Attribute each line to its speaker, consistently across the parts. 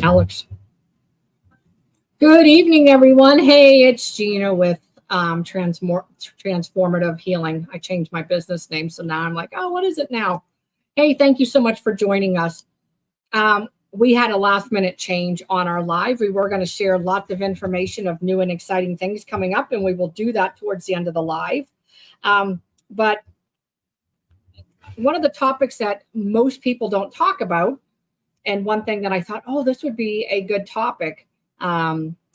Speaker 1: Alex. Good evening, everyone. Hey, it's Gina with Transformative Healing. I changed my business name, so now I'm like, oh, what is it now? Hey, thank you so much for joining us. We had a last minute change on our live. We were going to share lots of information of new and exciting things coming up, and we will do that towards the end of the live. But one of the topics that most people don't talk about, and one thing that I thought, oh, this would be a good topic,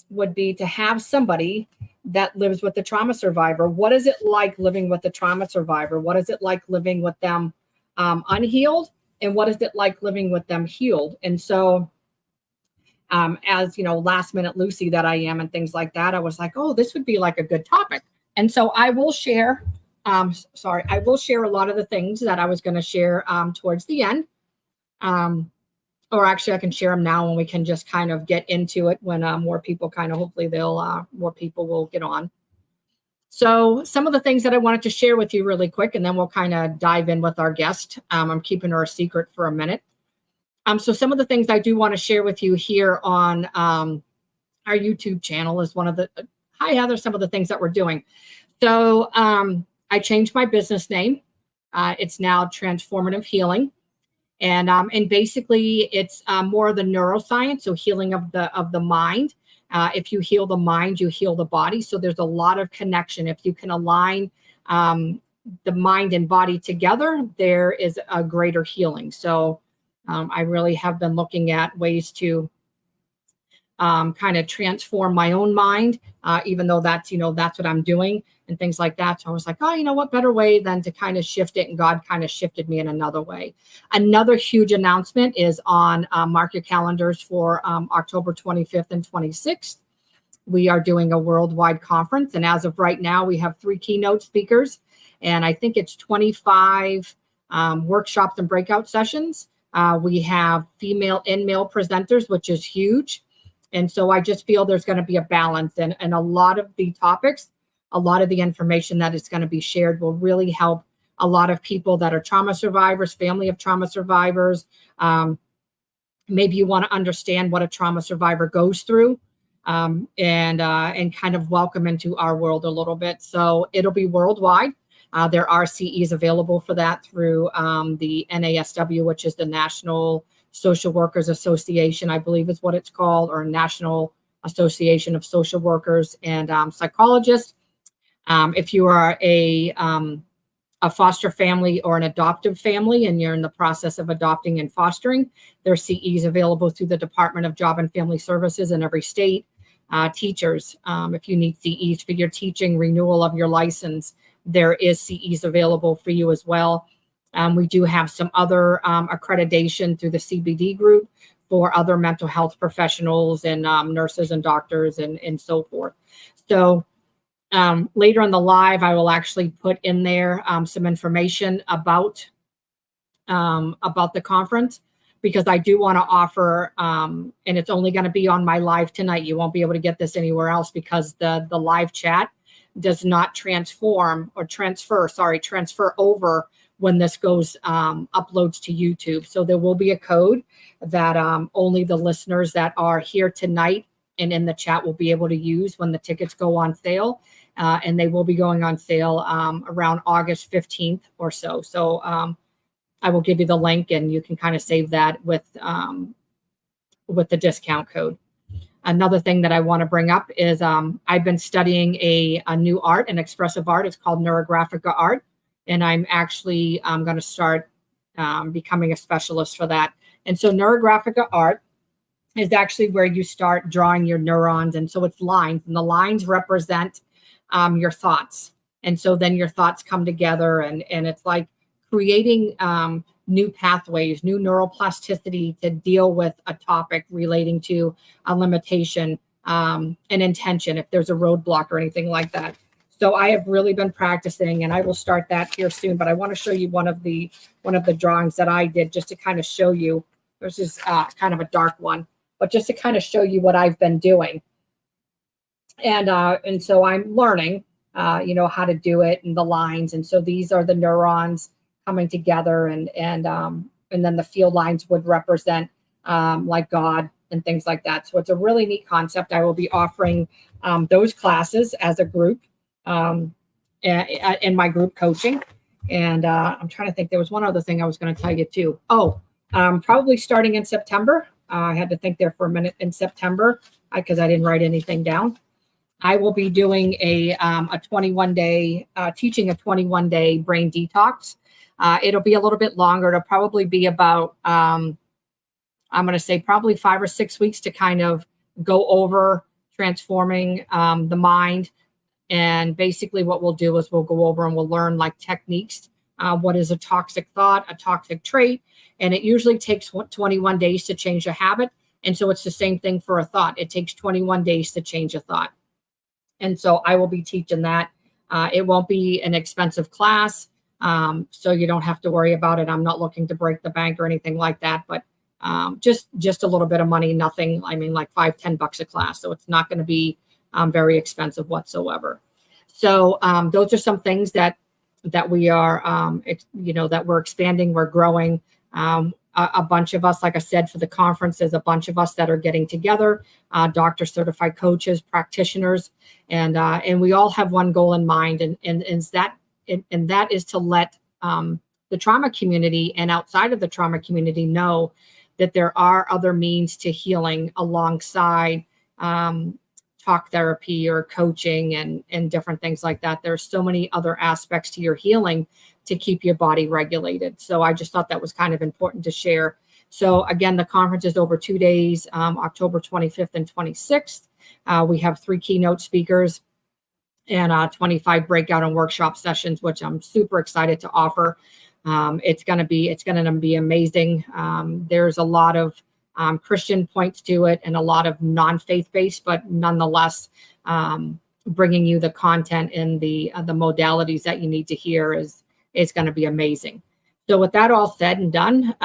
Speaker 1: would be to have somebody that lives with a trauma survivor. What is it like living with a trauma survivor? What is it like living with them unhealed? And what is it like living with them healed? And so as you know, last minute Lucy that I am and things like that, I was like, oh, this would be like a good topic. And so I will share, I will share a lot of the things that I was going to share towards the end. Or actually I can share them now and we can just kind of get into it when more people hopefully more people will get on. So some of the things that I wanted to share with you really quick, and then we'll kind of dive in with our guest. I'm keeping her a secret for a minute. So some of the things I do want to share with you here on our YouTube channel is one of the, hi Heather, some of the things that we're doing. So I changed my business name. It's now Transformative Healing. And basically it's more of the neuroscience, so healing of the mind. If you heal the mind, you heal the body. So there's a lot of connection. If you can align the mind and body together, there is a greater healing. So I really have been looking at ways to kind of transform my own mind, even though that's what I'm doing and things like that. So I was like, oh, what better way than to kind of shift it? And God kind of shifted me in another way. Another huge announcement is on mark your calendars for October 25th and 26th. We are doing a worldwide conference. And as of right now, we have 3 keynote speakers. And I think it's 25 workshops and breakout sessions. We have female and male presenters, which is huge. And so I just feel there's going to be a balance, and a lot of the topics, a lot of the information that is going to be shared will really help a lot of people that are trauma survivors, family of trauma survivors. Maybe you want to understand what a trauma survivor goes through, and kind of welcome into our world a little bit. So it'll be worldwide. There are CEs available for that through the NASW, which is the National Social Workers Association, I believe is what it's called, or National Association of Social Workers and Psychologists. If you are a foster family or an adoptive family and you're in the process of adopting and fostering, there are CEs available through the Department of Job and Family Services in every state. Teachers, if you need CEs for your teaching, renewal of your license, there is CEs available for you as well. We do have some other accreditation through the CBD group for other mental health professionals and nurses and doctors and so forth. So later in the live, I will actually put in there some information about the conference, because I do want to offer, and it's only going to be on my live tonight. You won't be able to get this anywhere else because the live chat does not transfer over when this goes uploads to YouTube. So there will be a code that only the listeners that are here tonight and in the chat will be able to use when the tickets go on sale. And they will be going on sale around August 15th or so. So I will give you the link and you can kind of save that with the discount code. Another thing that I want to bring up is I've been studying a new art, an expressive art. It's called Neurographica art. And I'm actually going to start becoming a specialist for that. And so Neurographica art is actually where you start drawing your neurons. And so it's lines, and the lines represent your thoughts. And so then your thoughts come together, and it's like creating new pathways, new neuroplasticity to deal with a topic relating to a limitation, an intention, if there's a roadblock or anything like that. So I have really been practicing, and I will start that here soon. But I want to show you one of the drawings that I did, just to kind of show you. This is kind of a dark one, but just to kind of show you what I've been doing. And so I'm learning, how to do it, and the lines. And so these are the neurons coming together, and then the field lines would represent like God and things like that. So it's a really neat concept. I will be offering those classes as a group in my group coaching. And I'm trying to think, there was one other thing I was going to tell you too. Probably starting in September. I had to think there for a minute. In September, because I didn't write anything down, I will be doing a 21-day, teaching a 21-day brain detox. It'll be a little bit longer. It'll probably be about, I'm going to say probably 5 or 6 weeks to kind of go over transforming the mind. And basically what we'll do is we'll go over and we'll learn like techniques. What is a toxic thought, a toxic trait? And it usually takes 21 days to change a habit. And so it's the same thing for a thought. It takes 21 days to change a thought. And so I will be teaching that. It won't be an expensive class. So you don't have to worry about it. I'm not looking to break the bank or anything like that, but just a little bit of money, nothing. I mean, like $5-10 a class. So it's not going to be very expensive whatsoever. So those are some things that we are, that we're expanding, we're growing. A bunch of us, like I said, for the conference, there's a bunch of us that are getting together, doctor certified coaches, practitioners, and we all have one goal in mind, and that is to let the trauma community and outside of the trauma community know that there are other means to healing alongside talk therapy or coaching and different things like that. There's so many other aspects to your healing to keep your body regulated. So I just thought that was kind of important to share. So again, the conference is over 2 days, October 25th and 26th. We have 3 keynote speakers and 25 breakout and workshop sessions, which I'm super excited to offer. It's going to be amazing. There's a lot of Christian points to it and a lot of non-faith-based, but nonetheless, bringing you the content and the modalities that you need to hear is going to be amazing. So with that all said and done,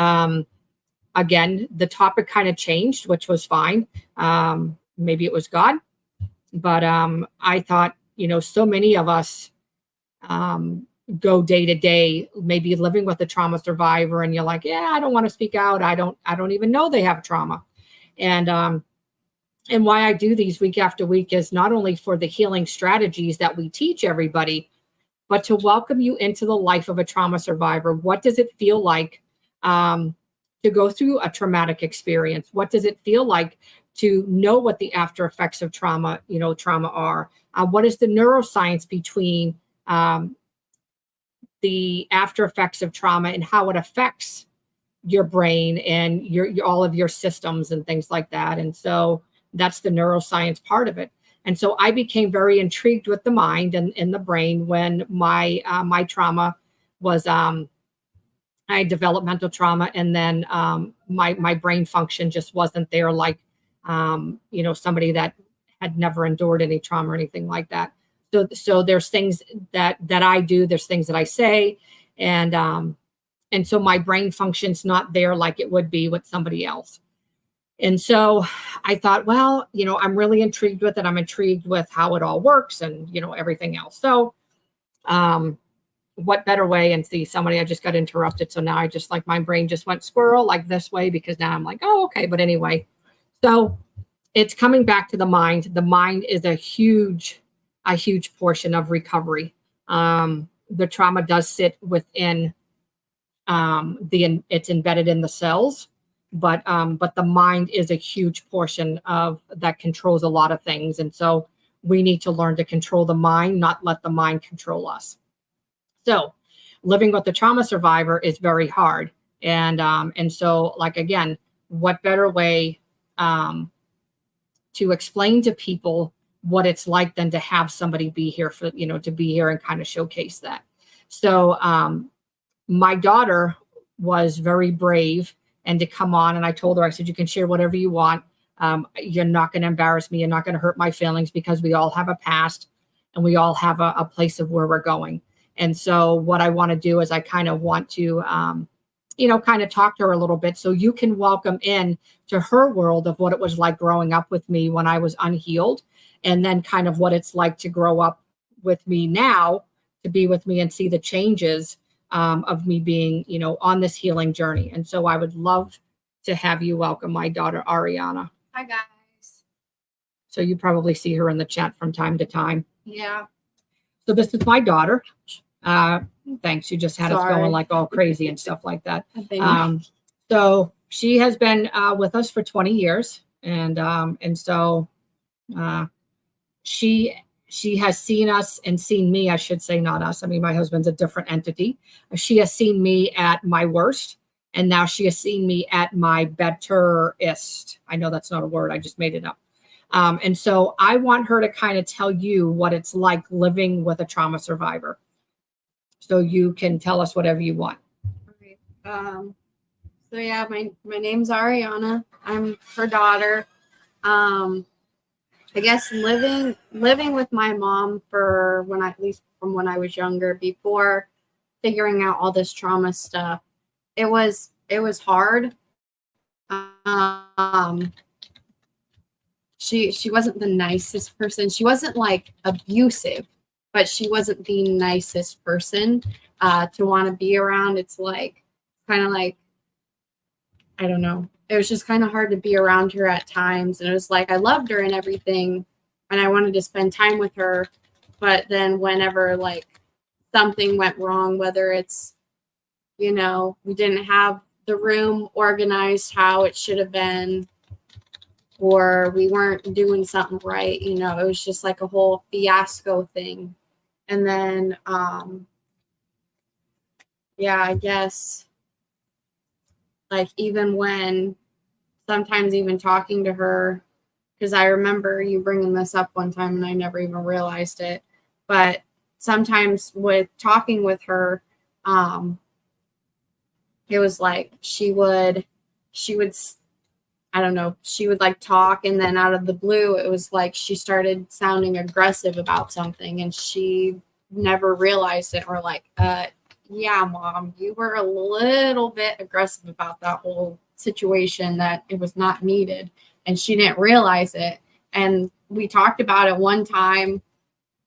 Speaker 1: again, the topic kind of changed, which was fine. Maybe it was God, but I thought, so many of us go day to day, maybe living with a trauma survivor, and you're like, yeah, I don't want to speak out. I don't even know they have trauma. And why I do these week after week is not only for the healing strategies that we teach everybody, but to welcome you into the life of a trauma survivor. What does it feel like to go through a traumatic experience? What does it feel like to know what the after effects of trauma are? What is the neuroscience between the after effects of trauma and how it affects your brain and your all of your systems and things like that? And so that's the neuroscience part of it. And so I became very intrigued with the mind and the brain when my trauma was, I had developmental trauma, and then my brain function just wasn't there like, somebody that had never endured any trauma or anything like that. So there's things that I do, there's things that I say, and so my brain function's not there like it would be with somebody else. And so I thought, well, I'm really intrigued with it. I'm intrigued with how it all works and, everything else. So what better way? And see, I just got interrupted. So now I just my brain just went squirrel like this way, because now I'm like, oh, okay. But anyway, so it's coming back to the mind. The mind is a huge portion of recovery. The trauma does sit within it's embedded in the cells. But the mind is a huge portion of that controls a lot of things. And so we need to learn to control the mind, not let the mind control us. So living with a trauma survivor is very hard. And so again, what better way to explain to people what it's like than to have somebody be here for, to be here and kind of showcase that. So my daughter was very brave and to come on. And I told her, I said, you can share whatever you want. You're not going to embarrass me. You're not going to hurt my feelings, because we all have a past and we all have a place of where we're going. And so what I want to do is I kind of want to, kind of talk to her a little bit so you can welcome in to her world of what it was like growing up with me when I was unhealed, and then kind of what it's like to grow up with me now, to be with me and see the changes of me being, on this healing journey. And so I would love to have you welcome my daughter, Ariana.
Speaker 2: Hi, guys.
Speaker 1: So you probably see her in the chat from time to time.
Speaker 2: Yeah.
Speaker 1: So this is my daughter. Thanks. You just had us
Speaker 2: Sorry.
Speaker 1: going like all crazy and stuff like that.
Speaker 2: I think.
Speaker 1: So she has been with us for 20 years. And so she has seen us and seen me, I should say, not us. I mean, my husband's a different entity. She has seen me at my worst, and now she has seen me at my betterest. I know that's not a word. I just made it up. And so I want her to kind of tell you what it's like living with a trauma survivor. So you can tell us whatever you want.
Speaker 2: Okay. So yeah, my name's Ariana. I'm her daughter. I guess living with my mom for at least from when I was younger, before figuring out all this trauma stuff, it was hard. She wasn't the nicest person. She wasn't like abusive, but she wasn't the nicest person to want to be around. It's like kind of like, I don't know. It was just kind of hard to be around her at times. And it was like, I loved her and everything, and I wanted to spend time with her. But then whenever like something went wrong, whether it's, we didn't have the room organized how it should have been, or we weren't doing something right, it was just like a whole fiasco thing. And then, yeah, I guess like even when sometimes even talking to her, because I remember you bringing this up one time and I never even realized it, but sometimes with talking with her, it was like she would I don't know, she would like talk, and then out of the blue, it was like she started sounding aggressive about something, and she never realized it, or like, yeah, Mom, you were a little bit aggressive about that whole situation, that it was not needed, and she didn't realize it. And we talked about it one time,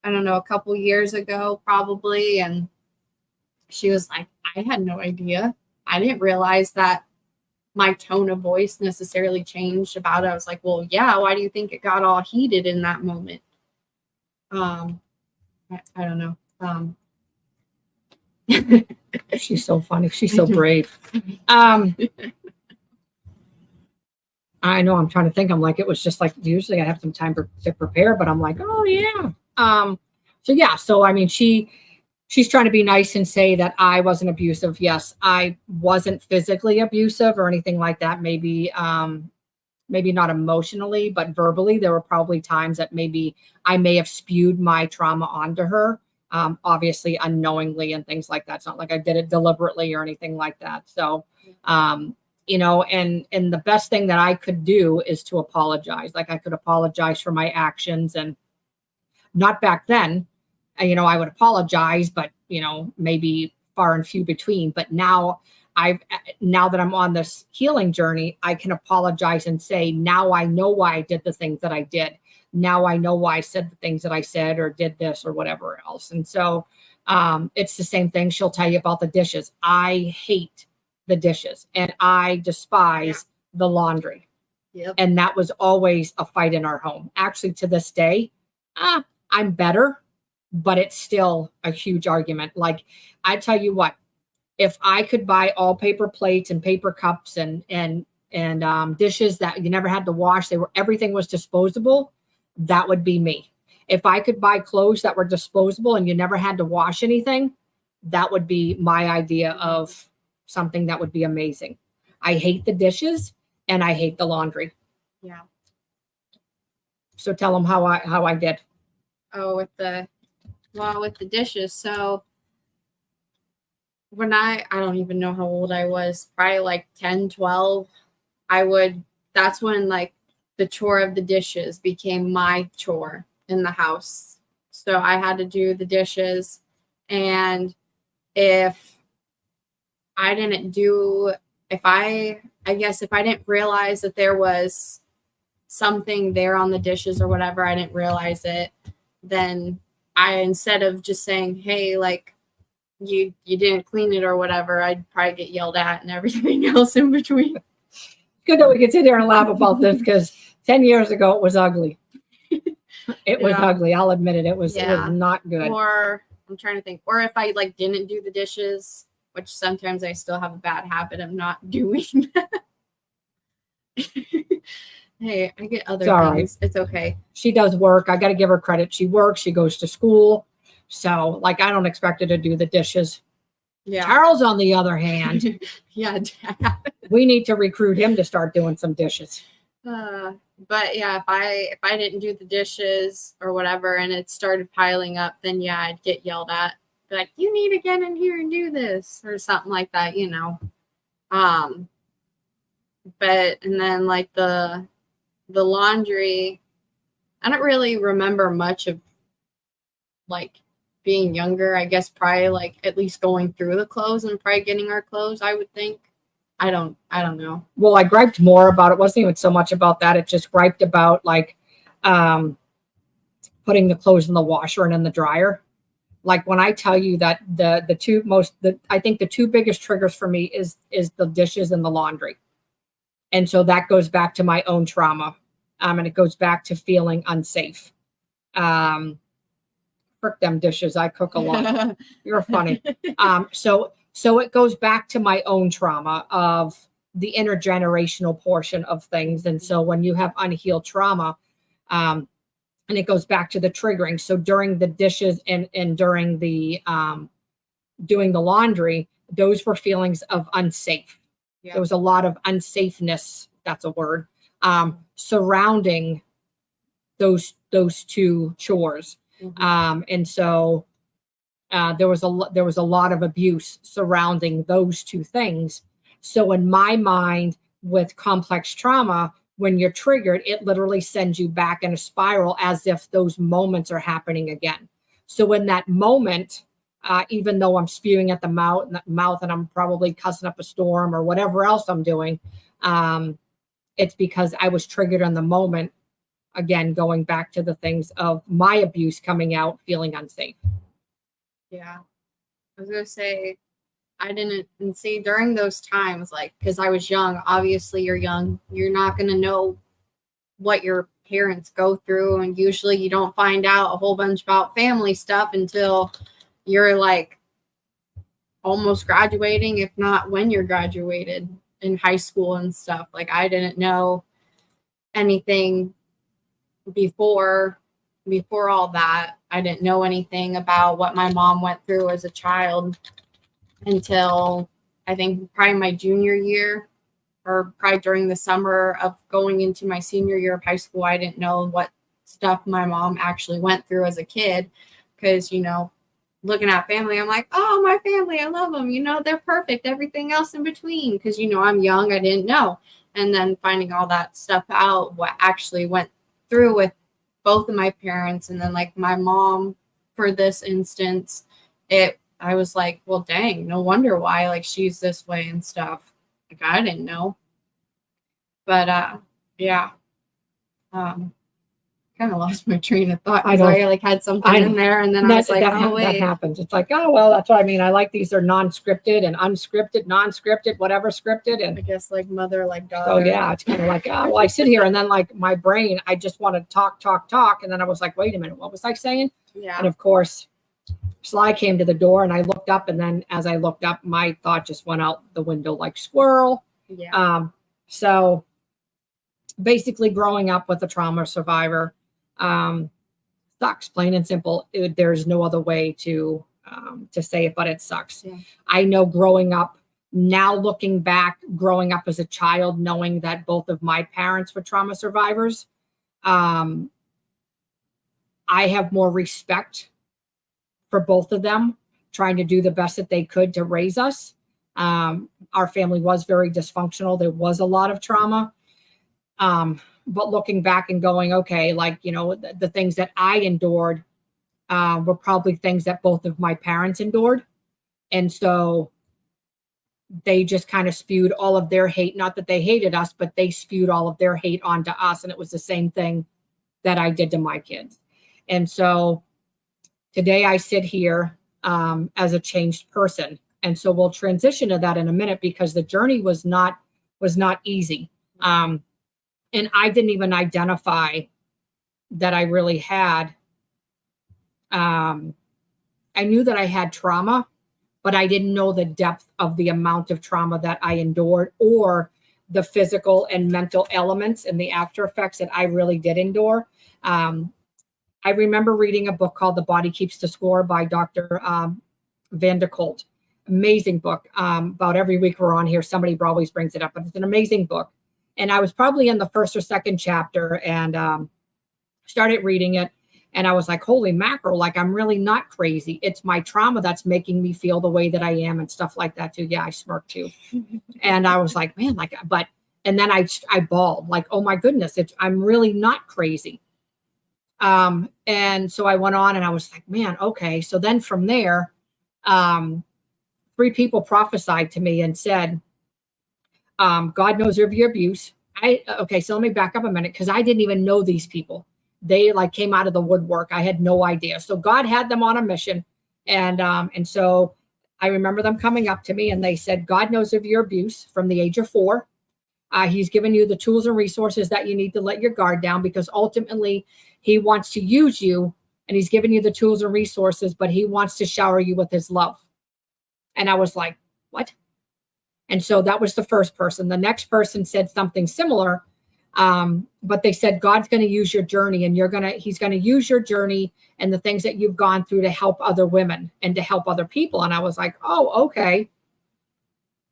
Speaker 2: I don't know, a couple years ago probably, and she was like, I had no idea. I didn't realize that my tone of voice necessarily changed about it. I was like, well, yeah, why do you think it got all heated in that moment? I don't know.
Speaker 1: She's so funny. She's so brave. I know, I'm trying to think. I'm like, it was just like, usually I have some time to prepare, but I'm like, oh yeah. So yeah, so I mean, she's trying to be nice and say that I wasn't abusive. Yes, I wasn't physically abusive or anything like that. Maybe not emotionally, but verbally. There were probably times that maybe I may have spewed my trauma onto her, obviously unknowingly and things like that. It's not like I did it deliberately or anything like that. So, and the best thing that I could do is to apologize. Like I could apologize for my actions, and not back then. I would apologize, but, maybe far and few between. But now that I'm on this healing journey, I can apologize and say, now I know why I did the things that I did. Now I know why I said the things that I said or did this or whatever else. And so it's the same thing. She'll tell you about the dishes. I hate the dishes and I despise the laundry.
Speaker 2: Yep.
Speaker 1: And that was always a fight in our home. Actually, to this day, I'm better, but it's still a huge argument. Like, I tell you what, if I could buy all paper plates and paper cups and dishes that you never had to wash, everything was disposable, that would be me. If I could buy clothes that were disposable and you never had to wash anything, that would be my idea of something that would be amazing. I hate the dishes and I hate the laundry.
Speaker 2: Yeah.
Speaker 1: So tell them how I did.
Speaker 2: Oh, with the dishes. So when I don't even know how old I was, probably like 10, 12, that's when like the chore of the dishes became my chore in the house. So I had to do the dishes. And if I didn't realize that there was something there on the dishes or whatever, I didn't realize it, then instead of just saying, hey, like, you didn't clean it or whatever, I'd probably get yelled at and everything else in between.
Speaker 1: Good that we can sit here and laugh about this, because 10 years ago, it was ugly. It was
Speaker 2: Yeah.
Speaker 1: ugly. I'll admit it. It was
Speaker 2: Yeah.
Speaker 1: not good.
Speaker 2: Or I'm trying to think, or if I like didn't do the dishes, which sometimes I still have a bad habit of not doing that. Hey, I get other
Speaker 1: It's all right.
Speaker 2: things. It's okay.
Speaker 1: She does work. I got to give her credit. She works. She goes to school. So, like, I don't expect her to do the dishes.
Speaker 2: Yeah.
Speaker 1: Charles, on the other hand,
Speaker 2: Yeah.
Speaker 1: we need to recruit him to start doing some dishes.
Speaker 2: But yeah, if I didn't do the dishes or whatever and it started piling up, then yeah, I'd get yelled at. Be like, you need to get in here and do this or something like that, you know. But and then like the laundry, I don't really remember much of like being younger. I guess probably like at least going through the clothes and probably getting our clothes, I would think. I don't know.
Speaker 1: Well, I griped more about it. Wasn't even so much about that. It just griped about like putting the clothes in the washer and in the dryer. Like when I tell you that I think the two biggest triggers for me is the dishes and the laundry. And so that goes back to my own trauma. And it goes back to feeling unsafe. Frick them dishes. I cook a lot. You're funny. So it goes back to my own trauma of the intergenerational portion of things. And so when you have unhealed trauma, and it goes back to the triggering. So during the dishes and during the doing the laundry, those were feelings of unsafe. Yeah. There was a lot of unsafeness, that's a word, surrounding those two chores. Mm-hmm. And so there was a lot of abuse surrounding those two things. So in my mind, with complex trauma, when you're triggered, it literally sends you back in a spiral as if those moments are happening again. So in that moment, even though I'm spewing at the mouth and I'm probably cussing up a storm or whatever else I'm doing, it's because I was triggered in the moment. Again, going back to the things of my abuse coming out, feeling unsafe.
Speaker 2: Yeah. I was going to say, I didn't, and see during those times, like, because I was young, obviously you're young, you're not going to know what your parents go through. And usually you don't find out a whole bunch about family stuff until you're like almost graduating, if not when you're graduated in high school and stuff. Like I didn't know anything before all that. I didn't know anything about what my mom went through as a child until I think probably my junior year, or probably during the summer of going into my senior year of high school. I didn't know what stuff my mom actually went through as a kid, because, you know, looking at family, I'm like, oh, my family, I love them. You know, they're perfect. Everything else in between, because, you know, I'm young. I didn't know. And then finding all that stuff out, what actually went through with both of my parents, and then like my mom for this instance, I was like, well, dang, no wonder why like she's this way and stuff. Like I didn't know. But yeah. Kind of lost my train of thought because I like had something in there, and then I was like, oh wait, that
Speaker 1: happens. It's like, oh well, that's what I mean. I like these are non-scripted and unscripted, non-scripted, whatever scripted, and
Speaker 2: I guess like mother, like daughter.
Speaker 1: So yeah, it's kind of like, oh, well, I sit here and then like my brain, I just want to talk, and then I was like, wait a minute, what was I saying?
Speaker 2: Yeah.
Speaker 1: And of course, Sly came to the door, and I looked up, and then as I looked up, my thought just went out the window like squirrel.
Speaker 2: Yeah.
Speaker 1: So basically, growing up with a trauma survivor. Sucks, plain and simple. There's no other way to say it, but it sucks. Yeah. I know growing up, now looking back, growing up as a child, knowing that both of my parents were trauma survivors, I have more respect for both of them, trying to do the best that they could to raise us. Our family was very dysfunctional. There was a lot of trauma. But looking back and going, okay, like, you know, the things that I endured were probably things that both of my parents endured. And so they just kind of spewed all of their hate, not that they hated us, but they spewed all of their hate onto us. And it was the same thing that I did to my kids. And so today I sit here as a changed person. And so we'll transition to that in a minute, because the journey was not easy. And I didn't even identify that I really had. I knew that I had trauma, but I didn't know the depth of the amount of trauma that I endured, or the physical and mental elements and the after effects that I really did endure. I remember reading a book called The Body Keeps the Score by Dr. Van der Kolt. Amazing book. About every week we're on here, somebody always brings it up, but it's an amazing book. And I was probably in the first or second chapter, and started reading it. And I was like, holy mackerel, like I'm really not crazy. It's my trauma that's making me feel the way that I am and stuff like that too. Yeah, I smirked too. And I was like, man, like, but, and then I bawled like, oh my goodness, I'm really not crazy. And so I went on and I was like, man, okay. So then from there, 3 people prophesied to me and said, God knows of your abuse. Okay, so let me back up a minute, because I didn't even know these people. They like came out of the woodwork. I had no idea. So God had them on a mission. And so I remember them coming up to me and they said, God knows of your abuse from the age of 4. He's given you the tools and resources that you need to let your guard down, because ultimately he wants to use you, and he's given you the tools and resources, but he wants to shower you with his love. And I was like, what? And so that was the first person. The next person said something similar. But they said, God's going to use your journey, and he's going to use your journey and the things that you've gone through to help other women and to help other people. And I was like, oh, okay.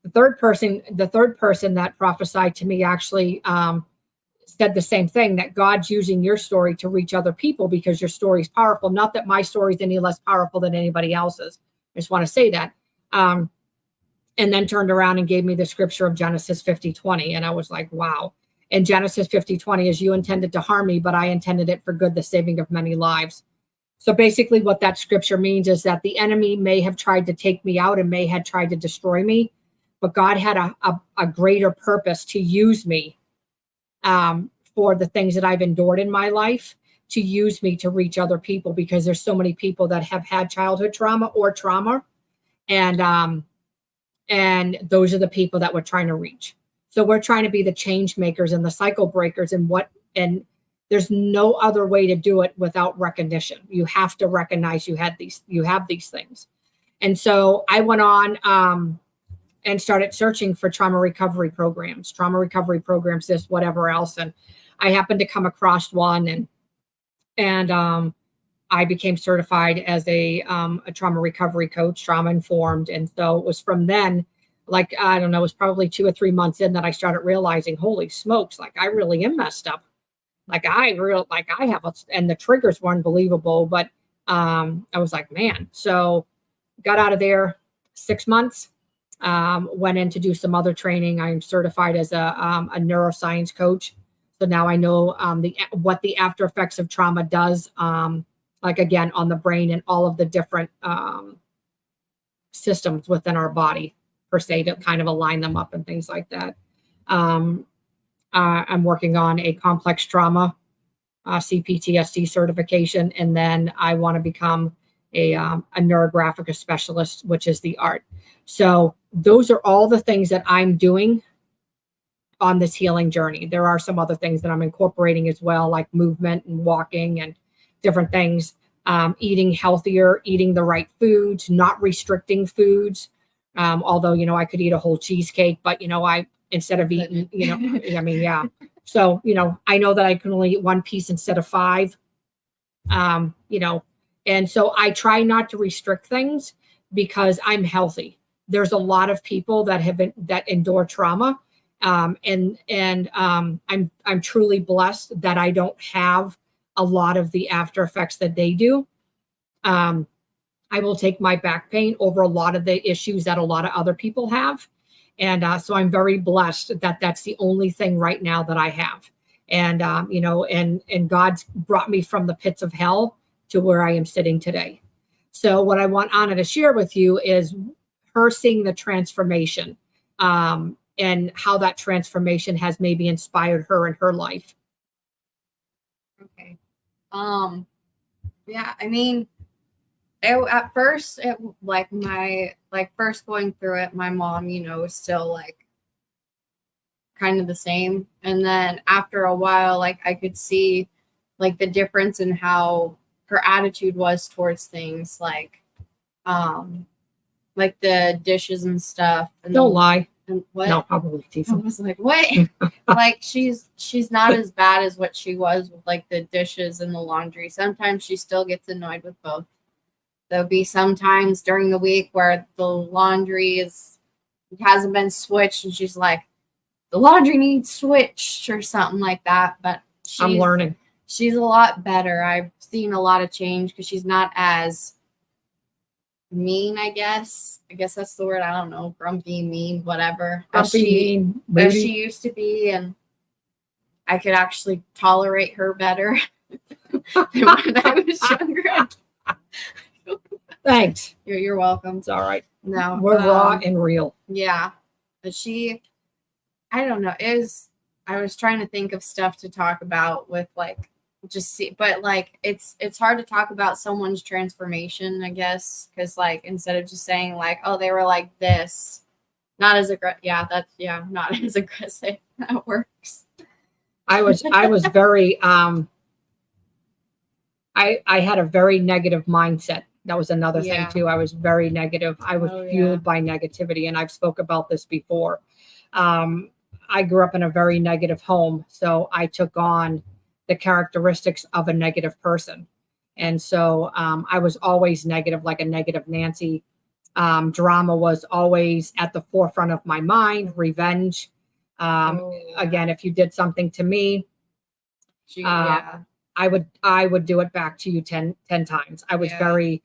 Speaker 1: The third person that prophesied to me actually said the same thing, that God's using your story to reach other people because your story is powerful. Not that my story is any less powerful than anybody else's. I just want to say that. And then turned around and gave me the scripture of Genesis 50:20. And I was like, wow. And Genesis 50:20 is, you intended to harm me, but I intended it for good, the saving of many lives. So basically what that scripture means is that the enemy may have tried to take me out and may have tried to destroy me, but God had a greater purpose to use me for the things that I've endured in my life, to use me to reach other people, because there's so many people that have had childhood trauma or trauma. And those are the people that we're trying to reach. So we're trying to be the change makers and the cycle breakers, and there's no other way to do it without recognition. You have to recognize you have these things. And so I went on and started searching for trauma recovery programs, this, whatever else. And I happened to come across one, and I became certified as a trauma recovery coach, trauma informed. And so it was from then, like, I don't know, it was probably 2 or 3 months in that I started realizing, holy smokes, like I really am messed up. Like and the triggers were unbelievable, but I was like, man. So got out of there 6 months, went in to do some other training. I'm certified as a neuroscience coach. So now I know what the after effects of trauma does, like again, on the brain and all of the different systems within our body, per se, to kind of align them up and things like that. I'm working on a complex trauma CPTSD certification, and then I want to become a neurographic specialist, which is the art. So those are all the things that I'm doing on this healing journey. There are some other things that I'm incorporating as well, like movement and walking and different things, eating healthier, eating the right foods, not restricting foods. Although, I could eat a whole cheesecake, but, instead of eating, I mean, yeah. So, I know that I can only eat 1 piece instead of 5, and so I try not to restrict things because I'm healthy. There's a lot of people that endure trauma. And I'm truly blessed that I don't have a lot of the after effects that they do. I will take my back pain over a lot of the issues that a lot of other people have. And so I'm very blessed that that's the only thing right now that I have. And, and God's brought me from the pits of hell to where I am sitting today. So what I want Anna to share with you is her seeing the transformation, and how that transformation has maybe inspired her in her life.
Speaker 2: Okay. Yeah, I mean, at first, first going through it, my mom, was still like kind of the same. And then after a while, like I could see like the difference in how her attitude was towards things like the dishes and stuff. And
Speaker 1: Don't lie.
Speaker 2: And what?
Speaker 1: No, probably
Speaker 2: I
Speaker 1: teasing.
Speaker 2: was like, what? Like she's not as bad as what she was with like the dishes and the laundry. Sometimes she still gets annoyed with both. There'll be sometimes during the week where the laundry hasn't been switched and she's like, the laundry needs switched or something like that. But
Speaker 1: I'm learning.
Speaker 2: She's a lot better. I've seen a lot of change because she's not as mean, I guess. I guess that's the word. I don't know. Grumpy, mean, whatever.
Speaker 1: Grumpy, mean,
Speaker 2: as
Speaker 1: moody.
Speaker 2: she used to be, and I could actually tolerate her better than when I was younger.
Speaker 1: Thanks.
Speaker 2: You're welcome.
Speaker 1: It's all right.
Speaker 2: No,
Speaker 1: We're raw and real.
Speaker 2: Yeah, but I don't know. I was trying to think of stuff to talk about with like but like it's hard to talk about someone's transformation, I guess, because like instead of just saying like, oh, they were like this, not as aggressive. Not as aggressive. That works.
Speaker 1: I was very I had a very negative mindset. That was another thing too. I was very negative. I was fueled by negativity, and I've spoke about this before. I grew up in a very negative home, so I took on the characteristics of a negative person. And so I was always negative, like a negative Nancy. Drama was always at the forefront of my mind, revenge. Again, if you did something to me, I would do it back to you 10 times. I was very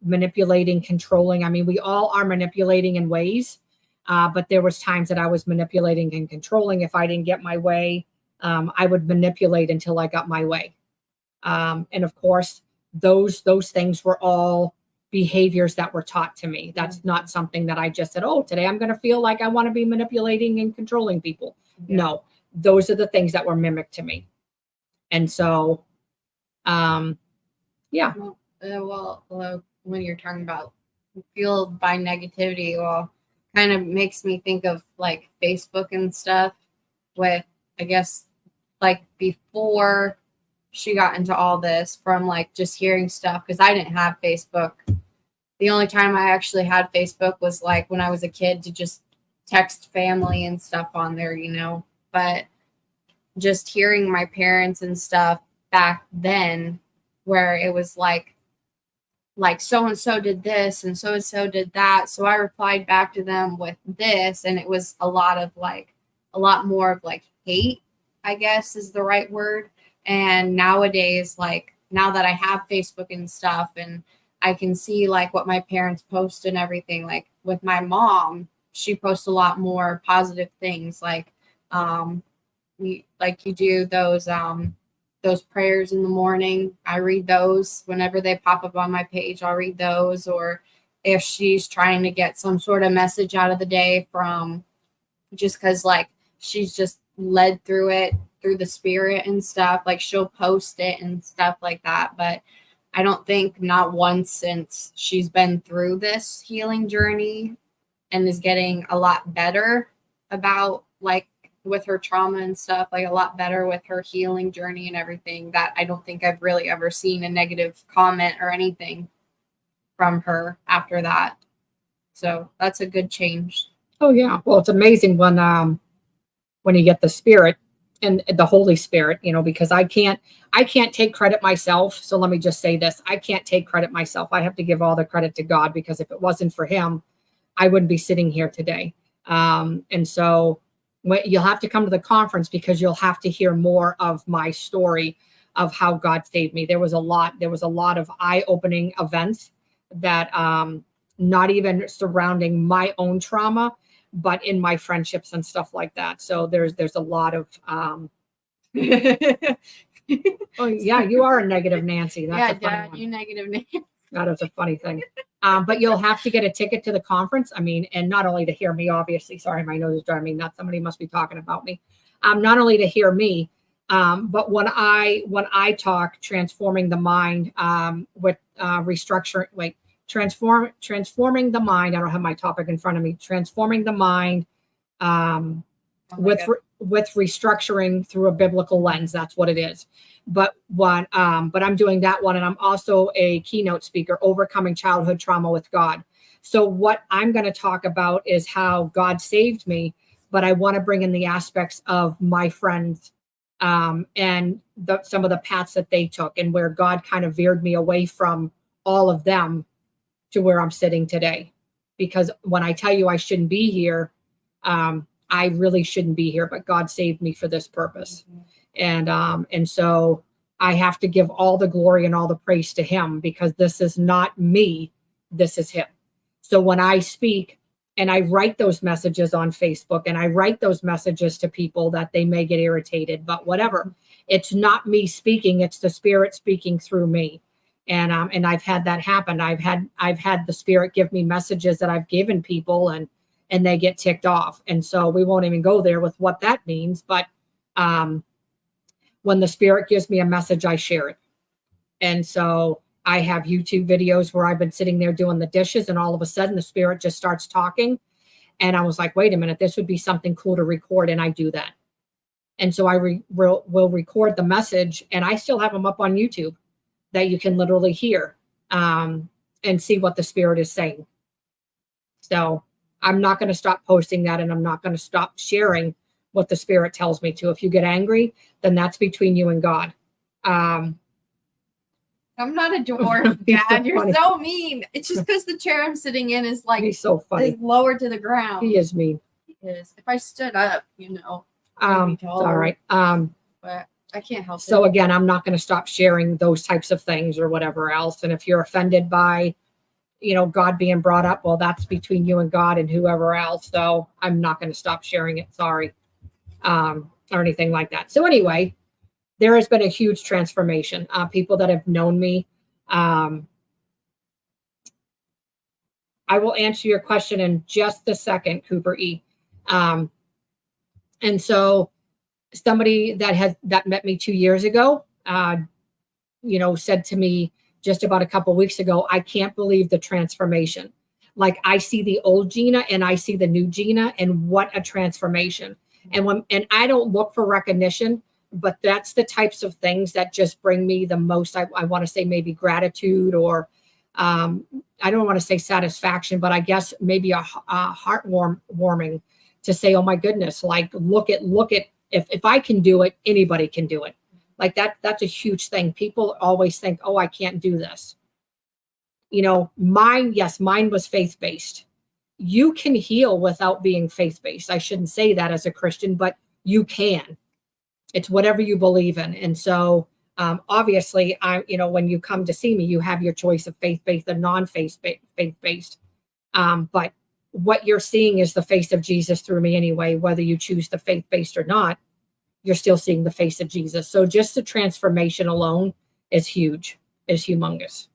Speaker 1: manipulating, controlling. I mean, we all are manipulating in ways, but there was times that I was manipulating and controlling. If I didn't get my way, I would manipulate until I got my way. And of course, those things were all behaviors that were taught to me. That's not something that I just said, oh, today I'm going to feel like I want to be manipulating and controlling people. No, those are the things that were mimicked to me. And so,
Speaker 2: Well, when you're talking about fueled by negativity, kind of makes me think of like Facebook and stuff with, I guess, like before she got into all this, from like just hearing stuff, because I didn't have Facebook. The only time I actually had Facebook was like when I was a kid to just text family and stuff on there, but just hearing my parents and stuff back then, where it was like so-and-so did this and so-and-so did that. So I replied back to them with this, and it was a lot more of like hate, I guess is the right word. And nowadays, like now that I have Facebook and stuff, and I can see like what my parents post and everything, like with my mom, she posts a lot more positive things. Like, you do those prayers in the morning. I read those whenever they pop up on my page. I'll read those. Or if she's trying to get some sort of message out of the day from, just because like she's just led through it through the spirit and stuff, like she'll post it and stuff like that. But I don't think not once since she's been through this healing journey and is getting a lot better about like with her trauma and stuff, like a lot better with her healing journey and everything, that I don't think I've really ever seen a negative comment or anything from her after that. So that's a good change.
Speaker 1: Oh yeah. Well, it's amazing when you get the spirit and the Holy Spirit, because I can't take credit myself. So let me just say this. I can't take credit myself. I have to give all the credit to God, because if it wasn't for him, I wouldn't be sitting here today. And so you'll have to come to the conference, because you'll have to hear more of my story of how God saved me. There was a lot of eye-opening events that not even surrounding my own trauma, but in my friendships and stuff like that. So there's a lot of oh yeah, you are a negative Nancy. That's a funny
Speaker 2: Dad,
Speaker 1: one.
Speaker 2: you negative Nancy.
Speaker 1: That is a funny thing. But you'll have to get a ticket to the conference. I mean, and not only to hear me, obviously. Sorry, my nose is driving me nuts. Somebody must be talking about me. Not only to hear me, but when I talk transforming the mind with restructuring, like transforming the mind. I don't have my topic in front of me. Transforming the mind
Speaker 2: Oh my
Speaker 1: with
Speaker 2: God.
Speaker 1: with restructuring through a biblical lens. That's what it is. But but I'm doing that one, and I'm also a keynote speaker, overcoming childhood trauma with God. So what I'm going to talk about is how God saved me, but I want to bring in the aspects of my friends, and some of the paths that they took, and where God kind of veered me away from all of them to where I'm sitting today. Because when I tell you I shouldn't be here, I really shouldn't be here, but God saved me for this purpose. And so I have to give all the glory and all the praise to him, because this is not me, this is him. So when I speak and I write those messages on Facebook, and I write those messages to people that they may get irritated, but whatever, it's not me speaking, it's the Spirit speaking through me. And I've had that happen. I've had the Spirit give me messages that I've given people, and they get ticked off. And so we won't even go there with what that means. But when the Spirit gives me a message, I share it. And so I have YouTube videos where I've been sitting there doing the dishes, and all of a sudden the Spirit just starts talking. And I was like, wait a minute, this would be something cool to record. And I do that. And so I will record the message, and I still have them up on YouTube that you can literally hear, and see what the Spirit is saying. So I'm not going to stop posting that, and I'm not going to stop sharing what the Spirit tells me to. If you get angry, then that's between you and God.
Speaker 2: I'm not a dwarf,
Speaker 1: He's so
Speaker 2: Dad. You're
Speaker 1: funny.
Speaker 2: so mean. It's just because the chair I'm sitting in is like
Speaker 1: He's so funny.
Speaker 2: is lower to the ground.
Speaker 1: He is mean.
Speaker 2: He is. If I stood up,
Speaker 1: It's
Speaker 2: taller.
Speaker 1: all right.
Speaker 2: But I can't help
Speaker 1: So
Speaker 2: it.
Speaker 1: again, I'm not going to stop sharing those types of things or whatever else. And if you're offended by, God being brought up, well, that's between you and God and whoever else. So I'm not going to stop sharing it. Sorry. Or anything like that. So anyway, there has been a huge transformation. People that have known me. I will answer your question in just a second, Cooper E. And so somebody that met me 2 years ago, said to me just about a couple of weeks ago, I can't believe the transformation. Like, I see the old Gina and I see the new Gina, and what a transformation. And I don't look for recognition, but that's the types of things that just bring me the most. I want to say maybe gratitude, or I don't want to say satisfaction, but I guess maybe a heart warming to say, oh my goodness, like, look at, if I can do it, anybody can do it. Like that's a huge thing. People always think, oh, I can't do this. Mine was faith-based. You can heal without being faith-based. I shouldn't say that as a Christian, but you can. It's whatever you believe in. And so obviously, when you come to see me, you have your choice of faith-based and non-faith-based. But what you're seeing is the face of Jesus through me anyway, whether you choose the faith-based or not, you're still seeing the face of Jesus. So just the transformation alone is huge, is humongous.